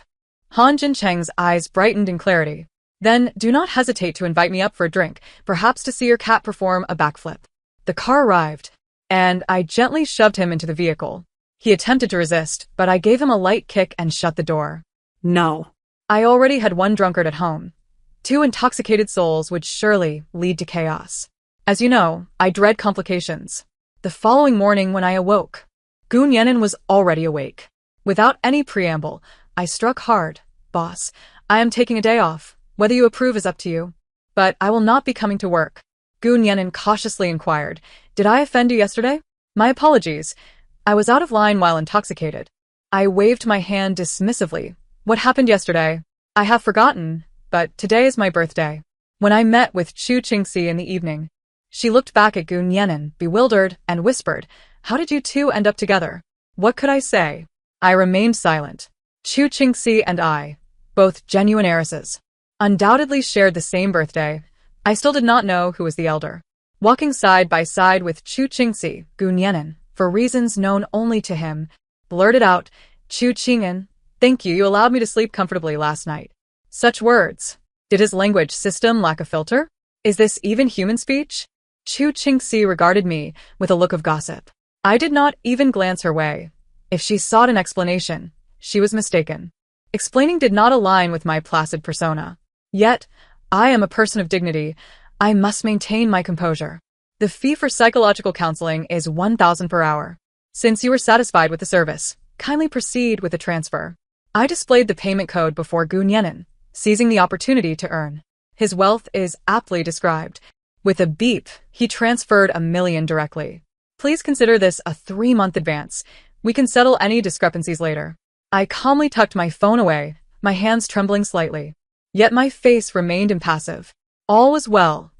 Han Jincheng's eyes brightened in clarity. "Then do not hesitate to invite me up for a drink, perhaps to see your cat perform a backflip." The car arrived, and I gently shoved him into the vehicle. He attempted to resist, but I gave him a light kick and shut the door. No. I already had one drunkard at home. 2 intoxicated souls would surely lead to chaos. As you know, I dread complications. The following morning when I awoke, Gun Yenin was already awake. Without any preamble, I struck hard. "Boss, I am taking a day off. Whether you approve is up to you. But I will not be coming to work." Gun Yenin cautiously inquired, "Did I offend you yesterday?" "My apologies. I was out of line while intoxicated." I waved my hand dismissively. "What happened yesterday? I have forgotten, but today is my birthday." When I met with Chu Qingxi in the evening, she looked back at Gun Yenin, bewildered, and whispered, "How did you two end up together?" What could I say? I remained silent. Chu Qingxi and I, both genuine heiresses, undoubtedly shared the same birthday. I still did not know who was the elder. Walking side by side with Chu Qingxi, Gun Yenin, for reasons known only to him, blurted out, "Chu Qing'an, thank you allowed me to sleep comfortably last night." Such words. Did his language system lack a filter? Is this even human speech? Chu Qingxi regarded me with a look of gossip. I did not even glance her way. If she sought an explanation, she was mistaken. Explaining did not align with my placid persona. Yet, I am a person of dignity. I must maintain my composure. The fee for psychological counseling is 1,000 per hour. Since you were satisfied with the service, kindly proceed with the transfer. I displayed the payment code before Gun Yenin, seizing the opportunity to earn. His wealth is aptly described. With a beep, he transferred $1 million directly. Please consider this a 3-month advance. We can settle any discrepancies later. I calmly tucked my phone away, my hands trembling slightly. Yet my face remained impassive. All was well.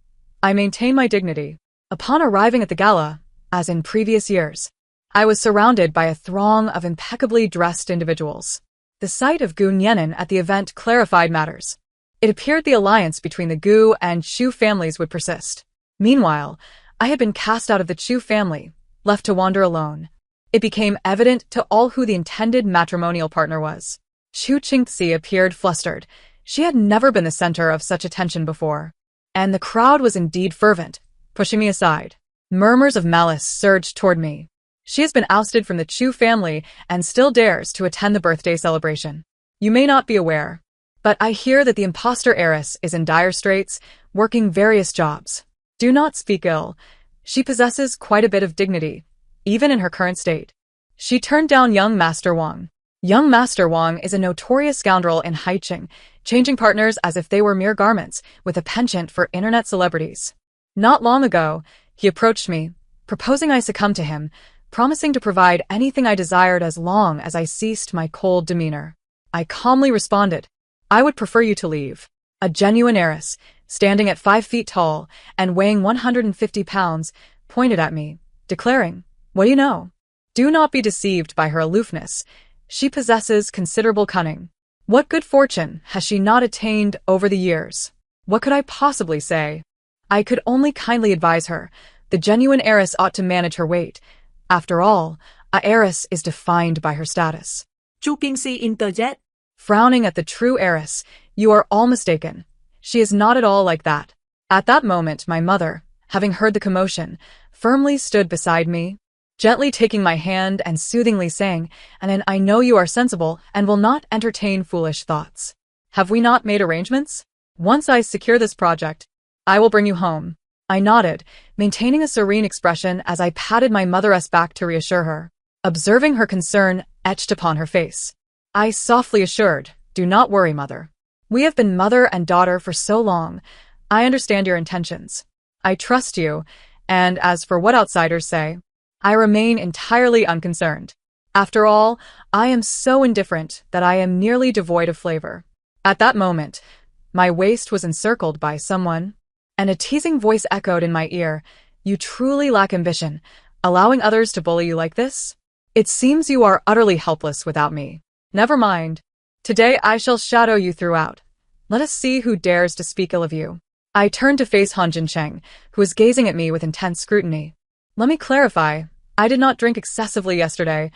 I maintained my dignity. Upon arriving at the gala, as in previous years, I was surrounded by a throng of impeccably dressed individuals. The sight of Gun Yenin at the event clarified matters. It appeared the alliance between the Gu and Chu families would persist. Meanwhile, I had been cast out of the Chu family, left to wander alone. It became evident to all who the intended matrimonial partner was. Chu Qingxi appeared flustered. She had never been the center of such attention before. And the crowd was indeed fervent, pushing me aside. Murmurs of malice surged toward me. She has been ousted from the Chu family and still dares to attend the birthday celebration. You may not be aware, but I hear that the imposter heiress is in dire straits, working various jobs. Do not speak ill. She possesses quite a bit of dignity, even in her current state. She turned down young Master Wang. Young Master Wang is a notorious scoundrel in Haiqing, changing partners as if they were mere garments, with a penchant for internet celebrities. Not long ago, he approached me, proposing I succumb to him, promising to provide anything I desired as long as I ceased my cold demeanor. I calmly responded, I would prefer you to leave. A genuine heiress, standing at 5 feet tall and weighing 150 pounds, pointed at me, declaring, what do you know? Do not be deceived by her aloofness. She possesses considerable cunning. What good fortune has she not attained over the years? What could I possibly say? I could only kindly advise her. The genuine heiress ought to manage her weight. After all, a heiress is defined by her status. Chu Qingxi interjet. Frowning at the true heiress, you are all mistaken. She is not at all like that. At that moment, my mother, having heard the commotion, firmly stood beside me, gently taking my hand and soothingly saying, and I know you are sensible and will not entertain foolish thoughts. Have we not made arrangements? Once I secure this project, I will bring you home. I nodded, maintaining a serene expression as I patted my mother's back to reassure her, observing her concern etched upon her face. I softly assured, do not worry, mother. We have been mother and daughter for so long. I understand your intentions. I trust you, and as for what outsiders say, I remain entirely unconcerned. After all, I am so indifferent that I am nearly devoid of flavor. At that moment, my waist was encircled by someone, and a teasing voice echoed in my ear, you truly lack ambition, allowing others to bully you like this? It seems you are utterly helpless without me. Never mind. Today I shall shadow you throughout. Let us see who dares to speak ill of you. I turned to face Han Jincheng, who was gazing at me with intense scrutiny. Let me clarify. I did not drink excessively yesterday.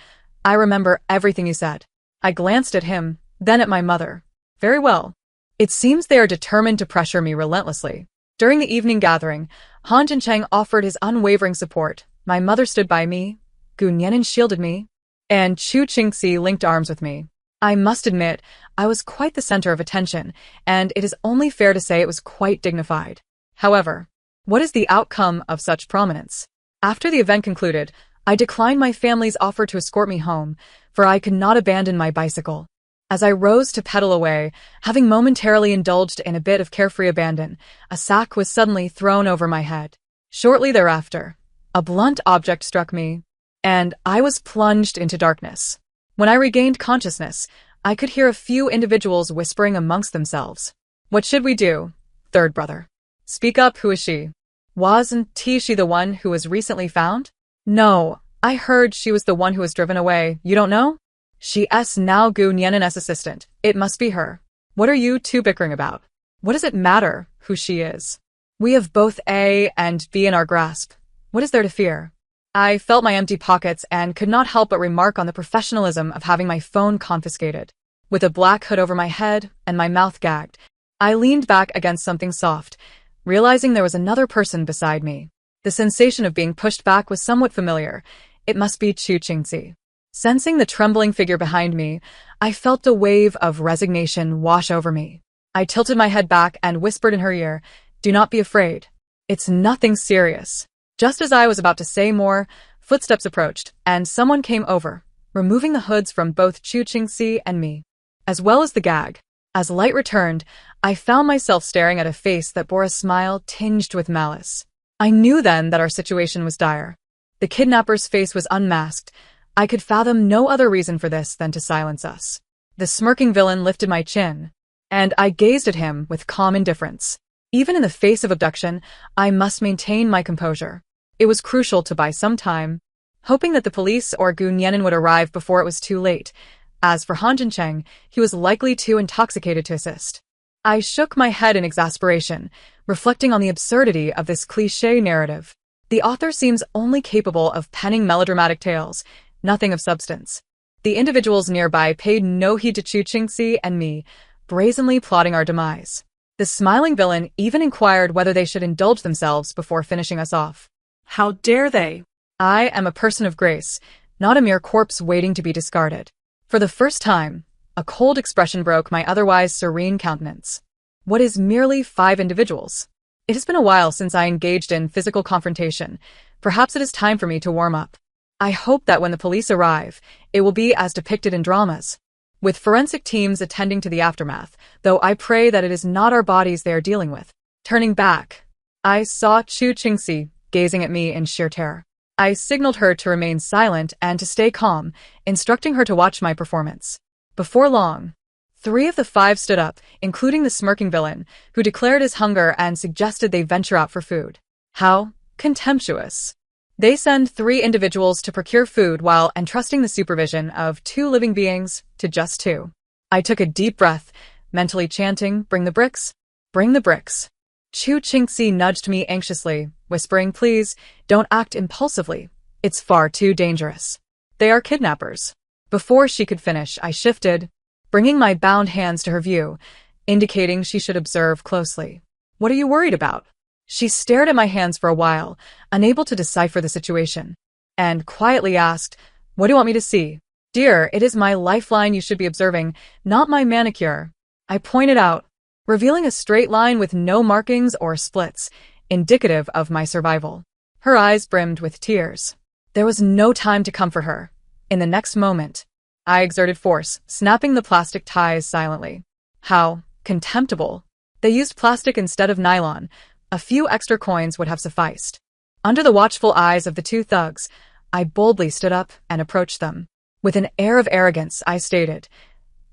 I remember everything you said. I glanced at him, then at my mother. Very well. It seems they are determined to pressure me relentlessly. During the evening gathering, Han Jincheng offered his unwavering support. My mother stood by me, Gu Nianan shielded me, and Chu Qingxi linked arms with me. I must admit, I was quite the center of attention, and it is only fair to say it was quite dignified. However, what is the outcome of such prominence? After the event concluded, I declined my family's offer to escort me home, for I could not abandon my bicycle. As I rose to pedal away, having momentarily indulged in a bit of carefree abandon, a sack was suddenly thrown over my head. Shortly thereafter, a blunt object struck me, and I was plunged into darkness. When I regained consciousness, I could hear a few individuals whispering amongst themselves. What should we do? Third brother. Speak up, who is she? Wasn't she the one who was recently found? No, I heard she was the one who was driven away. You don't know? She's now Gu Nianan's assistant. It must be her. What are you two bickering about? What does it matter who she is? We have both A and B in our grasp. What is there to fear? I felt my empty pockets and could not help but remark on the professionalism of having my phone confiscated. With a black hood over my head and my mouth gagged, I leaned back against something soft, realizing there was another person beside me. The sensation of being pushed back was somewhat familiar. It must be Chu Qingxi. Sensing the trembling figure behind me, I felt a wave of resignation wash over me. I tilted my head back and whispered in her ear, do not be afraid. It's nothing serious. Just as I was about to say more, footsteps approached, and someone came over, removing the hoods from both Chu Qingxi and me, as well as the gag. As light returned, I found myself staring at a face that bore a smile tinged with malice. I knew then that our situation was dire. The kidnapper's face was unmasked. I could fathom no other reason for this than to silence us. The smirking villain lifted my chin, and I gazed at him with calm indifference. Even in the face of abduction, I must maintain my composure. It was crucial to buy some time, hoping that the police or Gu Nianan would arrive before it was too late. As for Han Jincheng, he was likely too intoxicated to assist. I shook my head in exasperation, reflecting on the absurdity of this cliché narrative. The author seems only capable of penning melodramatic tales, nothing of substance. The individuals nearby paid no heed to Chu Qingxi and me, brazenly plotting our demise. The smiling villain even inquired whether they should indulge themselves before finishing us off. How dare they? I am a person of grace, not a mere corpse waiting to be discarded. For the first time, a cold expression broke my otherwise serene countenance. What is merely 5 individuals? It has been a while since I engaged in physical confrontation. Perhaps it is time for me to warm up. I hope that when the police arrive, it will be as depicted in dramas, with forensic teams attending to the aftermath, though I pray that it is not our bodies they are dealing with. Turning back, I saw Chu Qingxi gazing at me in sheer terror. I signaled her to remain silent and to stay calm, instructing her to watch my performance. Before long, 3 of the 5 stood up, including the smirking villain, who declared his hunger and suggested they venture out for food. How contemptuous. They send 3 individuals to procure food while entrusting the supervision of 2 living beings to just 2. I took a deep breath, mentally chanting, "Bring the bricks, bring the bricks." Chu Qingxi nudged me anxiously, whispering, "Please, don't act impulsively. It's far too dangerous. They are kidnappers." Before she could finish, I shifted, bringing my bound hands to her view, indicating she should observe closely. "What are you worried about?" She stared at my hands for a while, unable to decipher the situation, and quietly asked, "What do you want me to see?" "Dear, it is my lifeline you should be observing, not my manicure," I pointed out, revealing a straight line with no markings or splits, indicative of my survival. Her eyes brimmed with tears. There was no time to comfort her. In the next moment, I exerted force, snapping the plastic ties silently. How contemptible. They used plastic instead of nylon. A few extra coins would have sufficed. Under the watchful eyes of the 2 thugs, I boldly stood up and approached them. With an air of arrogance, I stated,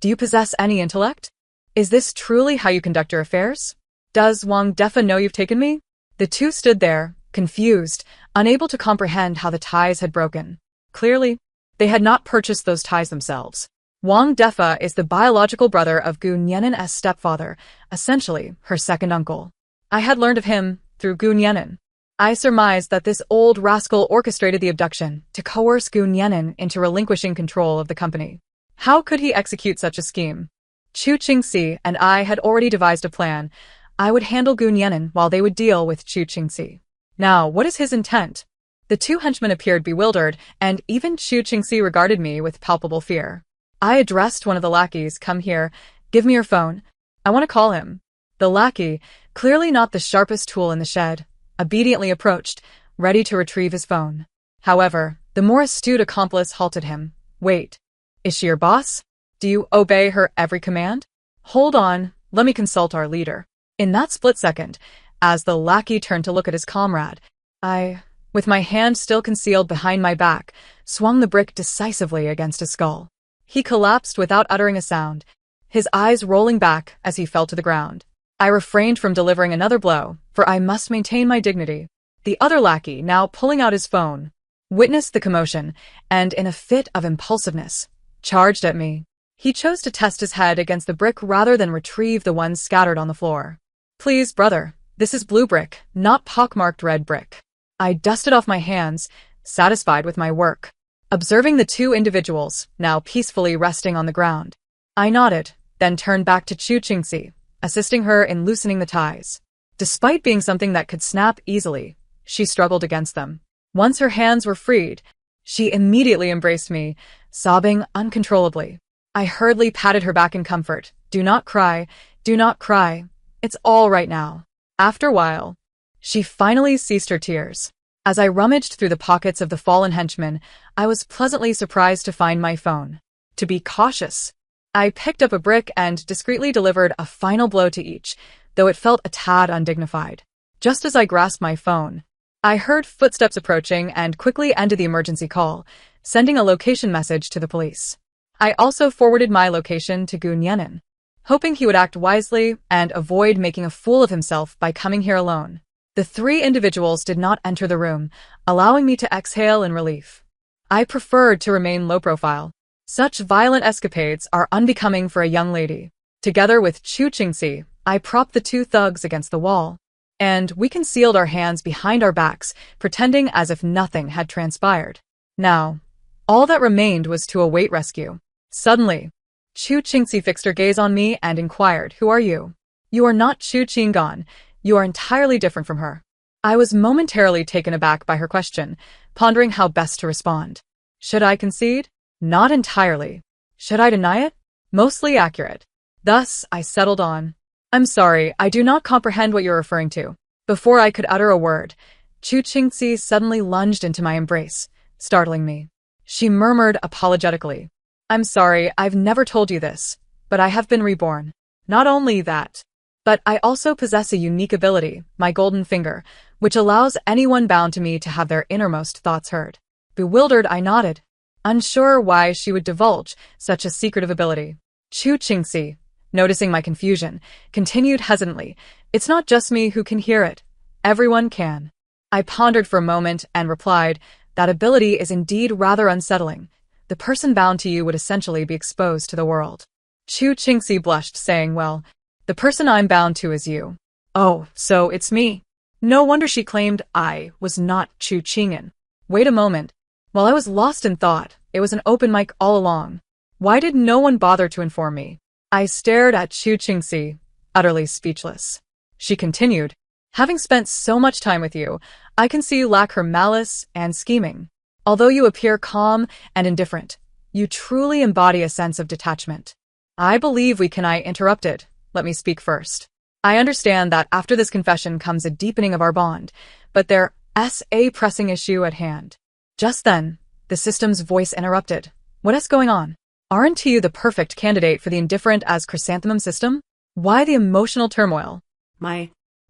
"Do you possess any intellect? Is this truly how you conduct your affairs? Does Wang Defa know you've taken me?" The 2 stood there, confused, unable to comprehend how the ties had broken. Clearly, they had not purchased those ties themselves. Wang Defa is the biological brother of Gu Nianen's stepfather, essentially her second uncle. I had learned of him through Gu Nianen. I surmised that this old rascal orchestrated the abduction to coerce Gu Nianen into relinquishing control of the company. How could he execute such a scheme? Chu Qingxi and I had already devised a plan. I would handle Gu Nianen while they would deal with Chu Qingxi. Now, what is his intent? The 2 henchmen appeared bewildered, and even Chu Qingxi regarded me with palpable fear. I addressed one of the lackeys, "Come here, give me your phone. I want to call him." The lackey, clearly not the sharpest tool in the shed, obediently approached, ready to retrieve his phone. However, the more astute accomplice halted him. "Wait. Is she your boss? Do you obey her every command? Hold on, let me consult our leader." In that split second, as the lackey turned to look at his comrade, I, with my hand still concealed behind my back, swung the brick decisively against his skull. He collapsed without uttering a sound, his eyes rolling back as he fell to the ground. I refrained from delivering another blow, for I must maintain my dignity. The other lackey, now pulling out his phone, witnessed the commotion, and in a fit of impulsiveness, charged at me. He chose to test his head against the brick rather than retrieve the ones scattered on the floor. "Please, brother, this is blue brick, not pockmarked red brick." I dusted off my hands, satisfied with my work, observing the 2 individuals, now peacefully resting on the ground. I nodded, then turned back to Chu Qingxi, assisting her in loosening the ties. Despite being something that could snap easily, she struggled against them. Once her hands were freed, she immediately embraced me, sobbing uncontrollably. I hurriedly patted her back in comfort. "Do not cry, do not cry. It's all right now." After a while, she finally ceased her tears. As I rummaged through the pockets of the fallen henchman, I was pleasantly surprised to find my phone. To be cautious, I picked up a brick and discreetly delivered a final blow to each, though it felt a tad undignified. Just as I grasped my phone, I heard footsteps approaching and quickly ended the emergency call, sending a location message to the police. I also forwarded my location to Gu Nianen, hoping he would act wisely and avoid making a fool of himself by coming here alone. The 3 individuals did not enter the room, allowing me to exhale in relief. I preferred to remain low profile. Such violent escapades are unbecoming for a young lady. Together with Chu Qingxi, I propped the 2 thugs against the wall, and we concealed our hands behind our backs, pretending as if nothing had transpired. Now, all that remained was to await rescue. Suddenly, Chu Qingxi fixed her gaze on me and inquired, "Who are you?" "You are not Chu Qinggan. You are entirely different from her." I was momentarily taken aback by her question, pondering how best to respond. Should I concede? Not entirely. Should I deny it? Mostly accurate. Thus, I settled on. I'm sorry, I do not comprehend what you're referring to. Before I could utter a word, Chu Qingxi suddenly lunged into my embrace, startling me. She murmured apologetically. I'm sorry, I've never told you this, but I have been reborn. Not only that, but I also possess a unique ability, my golden finger, which allows anyone bound to me to have their innermost thoughts heard. Bewildered, I nodded, unsure why she would divulge such a secretive ability. Chu Qingxi, noticing my confusion, continued hesitantly, It's not just me who can hear it. Everyone can. I pondered for a moment and replied, That ability is indeed rather unsettling. The person bound to you would essentially be exposed to the world. Chu Qingxi blushed, saying, Well, the person I'm bound to is you. Oh, so it's me. No wonder she claimed I was not Chu Qing'an. Wait a moment. While I was lost in thought, it was an open mic all along. Why did no one bother to inform me? I stared at Chu Qingxi, utterly speechless. She continued, Having spent so much time with you, I can see you lack her malice and scheming. Although you appear calm and indifferent, you truly embody a sense of detachment. I believe we can. I interrupted. Let me speak first. I understand that after this confession comes a deepening of our bond, but there's a pressing issue at hand. Just then, the system's voice interrupted. What is going on? Aren't you the perfect candidate for the indifferent as chrysanthemum system? Why the emotional turmoil?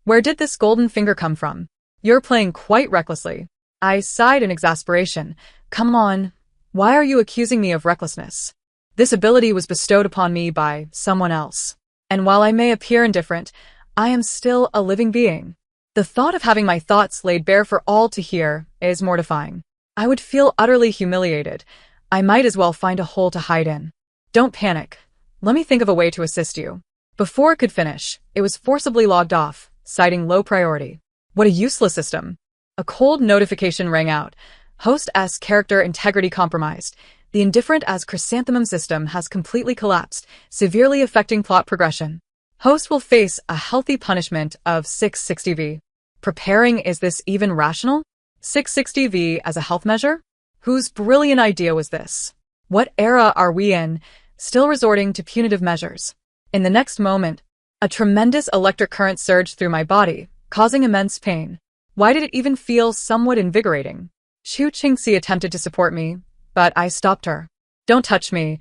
Where did this golden finger come from? You're playing quite recklessly. I sighed in exasperation. Come on. Why are you accusing me of recklessness? This ability was bestowed upon me by someone else. And while I may appear indifferent, I am still a living being. The thought of having my thoughts laid bare for all to hear is mortifying. I would feel utterly humiliated. I might as well find a hole to hide in. Don't panic. Let me think of a way to assist you. Before it could finish, it was forcibly logged off, citing low priority. What a useless system. A cold notification rang out. Host S character integrity compromised. The indifferent as chrysanthemum system has completely collapsed, severely affecting plot progression. Host will face a healthy punishment of 660V. Preparing, is this even rational? 660V as a health measure? Whose brilliant idea was this? What era are we in, still resorting to punitive measures? In the next moment, a tremendous electric current surged through my body, causing immense pain. Why did it even feel somewhat invigorating? Chu Qingxi attempted to support me, but I stopped her. Don't touch me.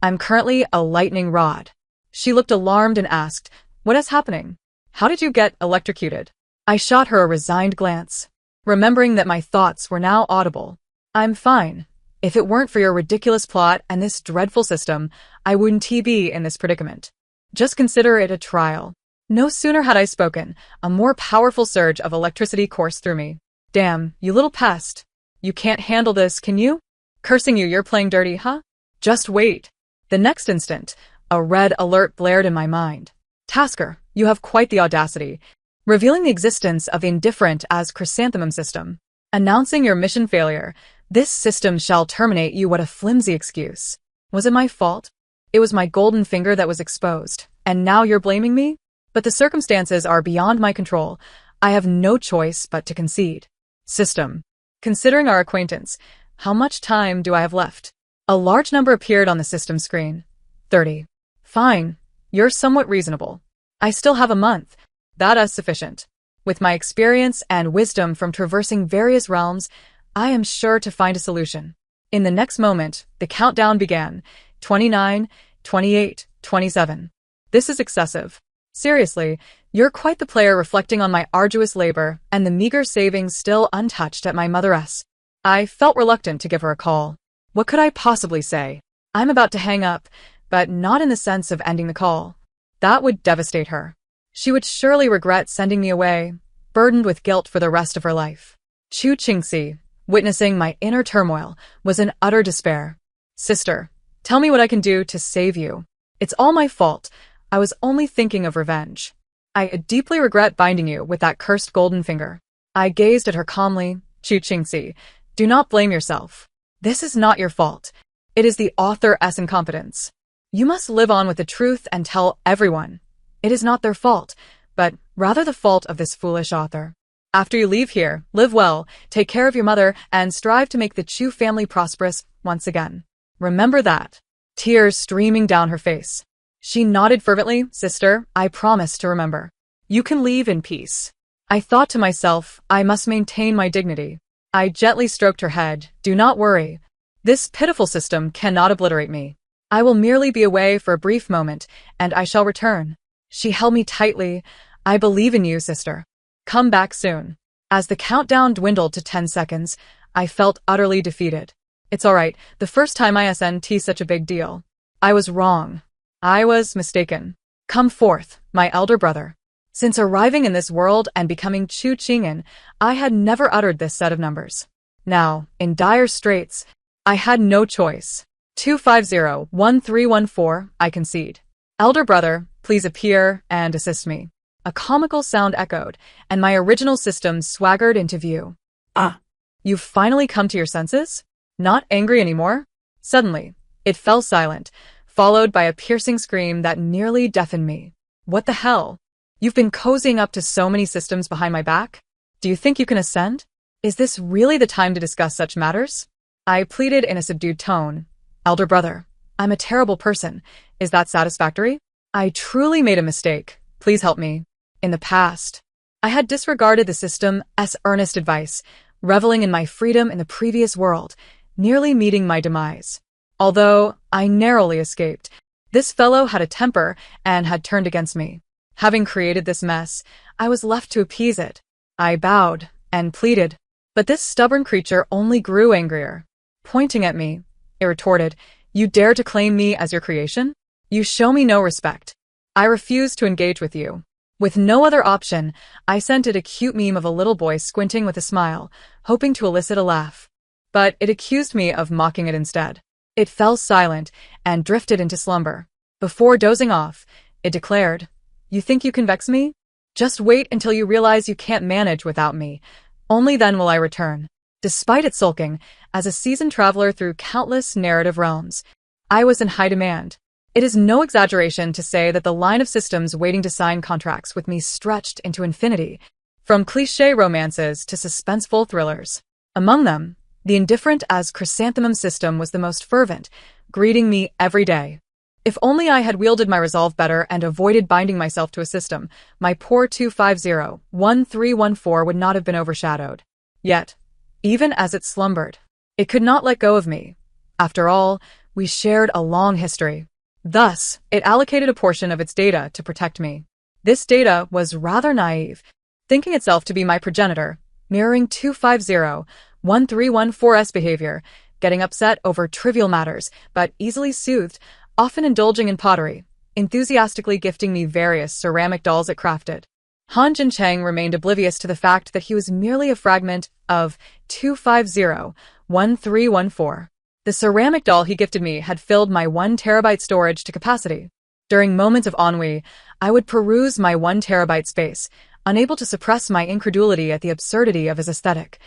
I'm currently a lightning rod. She looked alarmed and asked, What is happening? How did you get electrocuted? I shot her a resigned glance, remembering that my thoughts were now audible. I'm fine. If it weren't for your ridiculous plot and this dreadful system, I wouldn't be in this predicament. Just consider it a trial. No sooner had I spoken, a more powerful surge of electricity coursed through me. Damn, you little pest. You can't handle this, can you? Cursing you, you're playing dirty, huh? Just wait. The next instant, a red alert blared in my mind. Tasker, you have quite the audacity. Revealing the existence of the indifferent as chrysanthemum system. Announcing your mission failure. This system shall terminate you. What a flimsy excuse. Was it my fault? It was my golden finger that was exposed. And now you're blaming me? But the circumstances are beyond my control. I have no choice but to concede. System. Considering our acquaintance, how much time do I have left? A large number appeared on the system screen. 30. Fine. You're somewhat reasonable. I still have a month. That is sufficient. With my experience and wisdom from traversing various realms, I am sure to find a solution. In the next moment, the countdown began. 29, 28, 27. This is excessive. Seriously, you're quite the player, reflecting on my arduous labor and the meager savings still untouched at my mother's. I felt reluctant to give her a call. What could I possibly say? I'm about to hang up, but not in the sense of ending the call. That would devastate her. She would surely regret sending me away, burdened with guilt for the rest of her life. Chu Qingxi, witnessing my inner turmoil, was in utter despair. Sister, tell me what I can do to save you. It's all my fault. I was only thinking of revenge. I deeply regret binding you with that cursed golden finger. I gazed at her calmly. Chu Qingxi, do not blame yourself. This is not your fault. It is the author's incompetence. You must live on with the truth and tell everyone. It is not their fault, but rather the fault of this foolish author. After you leave here, live well, take care of your mother, and strive to make the Chu family prosperous once again. Remember that. Tears streaming down her face. She nodded fervently. Sister, I promise to remember. You can leave in peace. I thought to myself, I must maintain my dignity. I gently stroked her head. Do not worry. This pitiful system cannot obliterate me. I will merely be away for a brief moment, and I shall return. She held me tightly. I believe in you, sister. Come back soon. As the countdown dwindled to 10 seconds, I felt utterly defeated. It's all right. The first time isn't such a big deal. I was wrong. I was mistaken. Come forth, my elder brother. Since arriving in this world and becoming Chu Qing'an, I had never uttered this set of numbers. Now, in dire straits, I had no choice. 250-1314, I concede. Elder brother, please appear and assist me. A comical sound echoed, and my original system swaggered into view. Ah. You've finally come to your senses? Not angry anymore? Suddenly, it fell silent, followed by a piercing scream that nearly deafened me. What the hell? You've been cozying up to so many systems behind my back? Do you think you can ascend? Is this really the time to discuss such matters? I pleaded in a subdued tone. Elder brother, I'm a terrible person. Is that satisfactory? I truly made a mistake. Please help me. In the past, I had disregarded the system's earnest advice, reveling in my freedom in the previous world, nearly meeting my demise. Although I narrowly escaped, this fellow had a temper and had turned against me. Having created this mess, I was left to appease it. I bowed and pleaded, but this stubborn creature only grew angrier. Pointing at me, it retorted, You dare to claim me as your creation? You show me no respect. I refuse to engage with you. With no other option, I sent it a cute meme of a little boy squinting with a smile, hoping to elicit a laugh. But it accused me of mocking it instead. It fell silent and drifted into slumber. Before dozing off, it declared, You think you can vex me? Just wait until you realize you can't manage without me. Only then will I return. Despite its sulking, as a seasoned traveler through countless narrative realms, I was in high demand. It is no exaggeration to say that the line of systems waiting to sign contracts with me stretched into infinity, from cliché romances to suspenseful thrillers. Among them, the indifferent as chrysanthemum system was the most fervent, greeting me every day. If only I had wielded my resolve better and avoided binding myself to a system, my poor 250-1314 would not have been overshadowed. Yet, even as it slumbered, it could not let go of me. After all, we shared a long history. Thus, it allocated a portion of its data to protect me. This data was rather naive, thinking itself to be my progenitor, mirroring 250-1314's behavior, getting upset over trivial matters, but easily soothed, often indulging in pottery, enthusiastically gifting me various ceramic dolls it crafted. Han Jincheng remained oblivious to the fact that he was merely a fragment of 250-1314. The ceramic doll he gifted me had filled my 1 terabyte storage to capacity. During moments of ennui, I would peruse my 1 terabyte space, unable to suppress my incredulity at the absurdity of his aesthetic.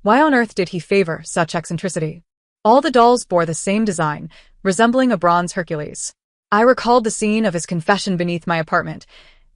Why on earth did he favor such eccentricity? All the dolls bore the same design, resembling a bronze Hercules. I recalled the scene of his confession beneath my apartment,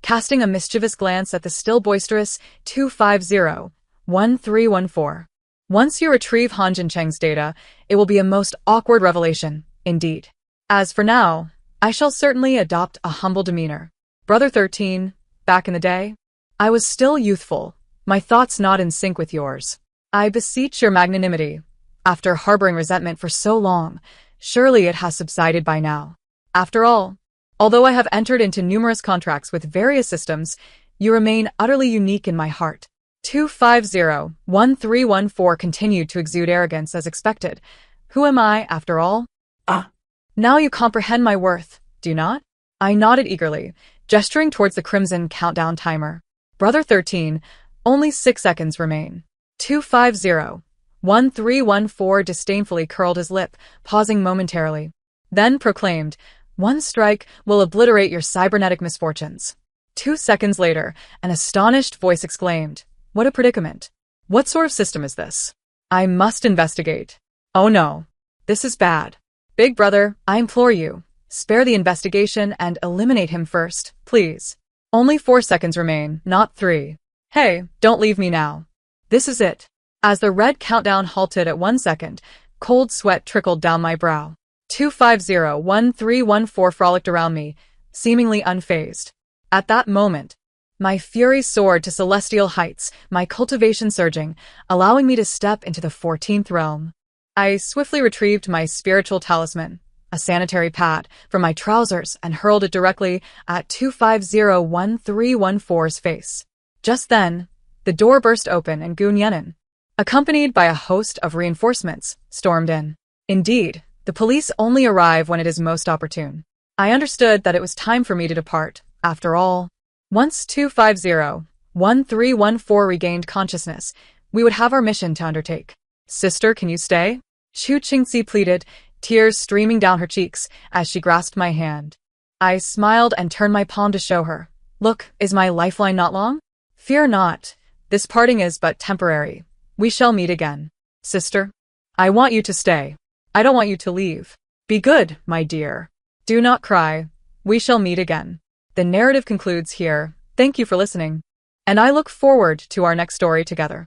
casting a mischievous glance at the still boisterous 250-1314. Once you retrieve Han Jincheng's data, it will be a most awkward revelation, indeed. As for now, I shall certainly adopt a humble demeanor. Brother 13, back in the day, I was still youthful, my thoughts not in sync with yours. I beseech your magnanimity. After harboring resentment for so long, surely it has subsided by now. After all, although I have entered into numerous contracts with various systems, you remain utterly unique in my heart. 250-1314 continued to exude arrogance as expected. Who am I, after all? Ah. Now you comprehend my worth, do you not? I nodded eagerly, gesturing towards the crimson countdown timer. Brother 13, only 6 seconds remain. 250-1314 disdainfully curled his lip, pausing momentarily. Then proclaimed, One strike will obliterate your cybernetic misfortunes. 2 seconds later, an astonished voice exclaimed, What a predicament. What sort of system is this? I must investigate. Oh no. This is bad. Big brother, I implore you, spare the investigation and eliminate him first, please. Only 4 seconds remain, not 3. Hey, don't leave me now. This is it. As the red countdown halted at 1 second, cold sweat trickled down my brow. 250-1314 frolicked around me, seemingly unfazed. At that moment, my fury soared to celestial heights, my cultivation surging, allowing me to step into the 14th realm. I swiftly retrieved my spiritual talisman, a sanitary pad, from my trousers and hurled it directly at 250-1314's face. Just then, the door burst open and Goon Yenin, accompanied by a host of reinforcements, stormed in. Indeed, the police only arrive when it is most opportune. I understood that it was time for me to depart, after all. Once 250-1314 regained consciousness, we would have our mission to undertake. Sister, can you stay? Xu Qingxi pleaded, tears streaming down her cheeks as she grasped my hand. I smiled and turned my palm to show her. Look, is my lifeline not long? Fear not. This parting is but temporary. We shall meet again. Sister, I want you to stay. I don't want you to leave. Be good, my dear. Do not cry. We shall meet again. The narrative concludes here. Thank you for listening. And I look forward to our next story together.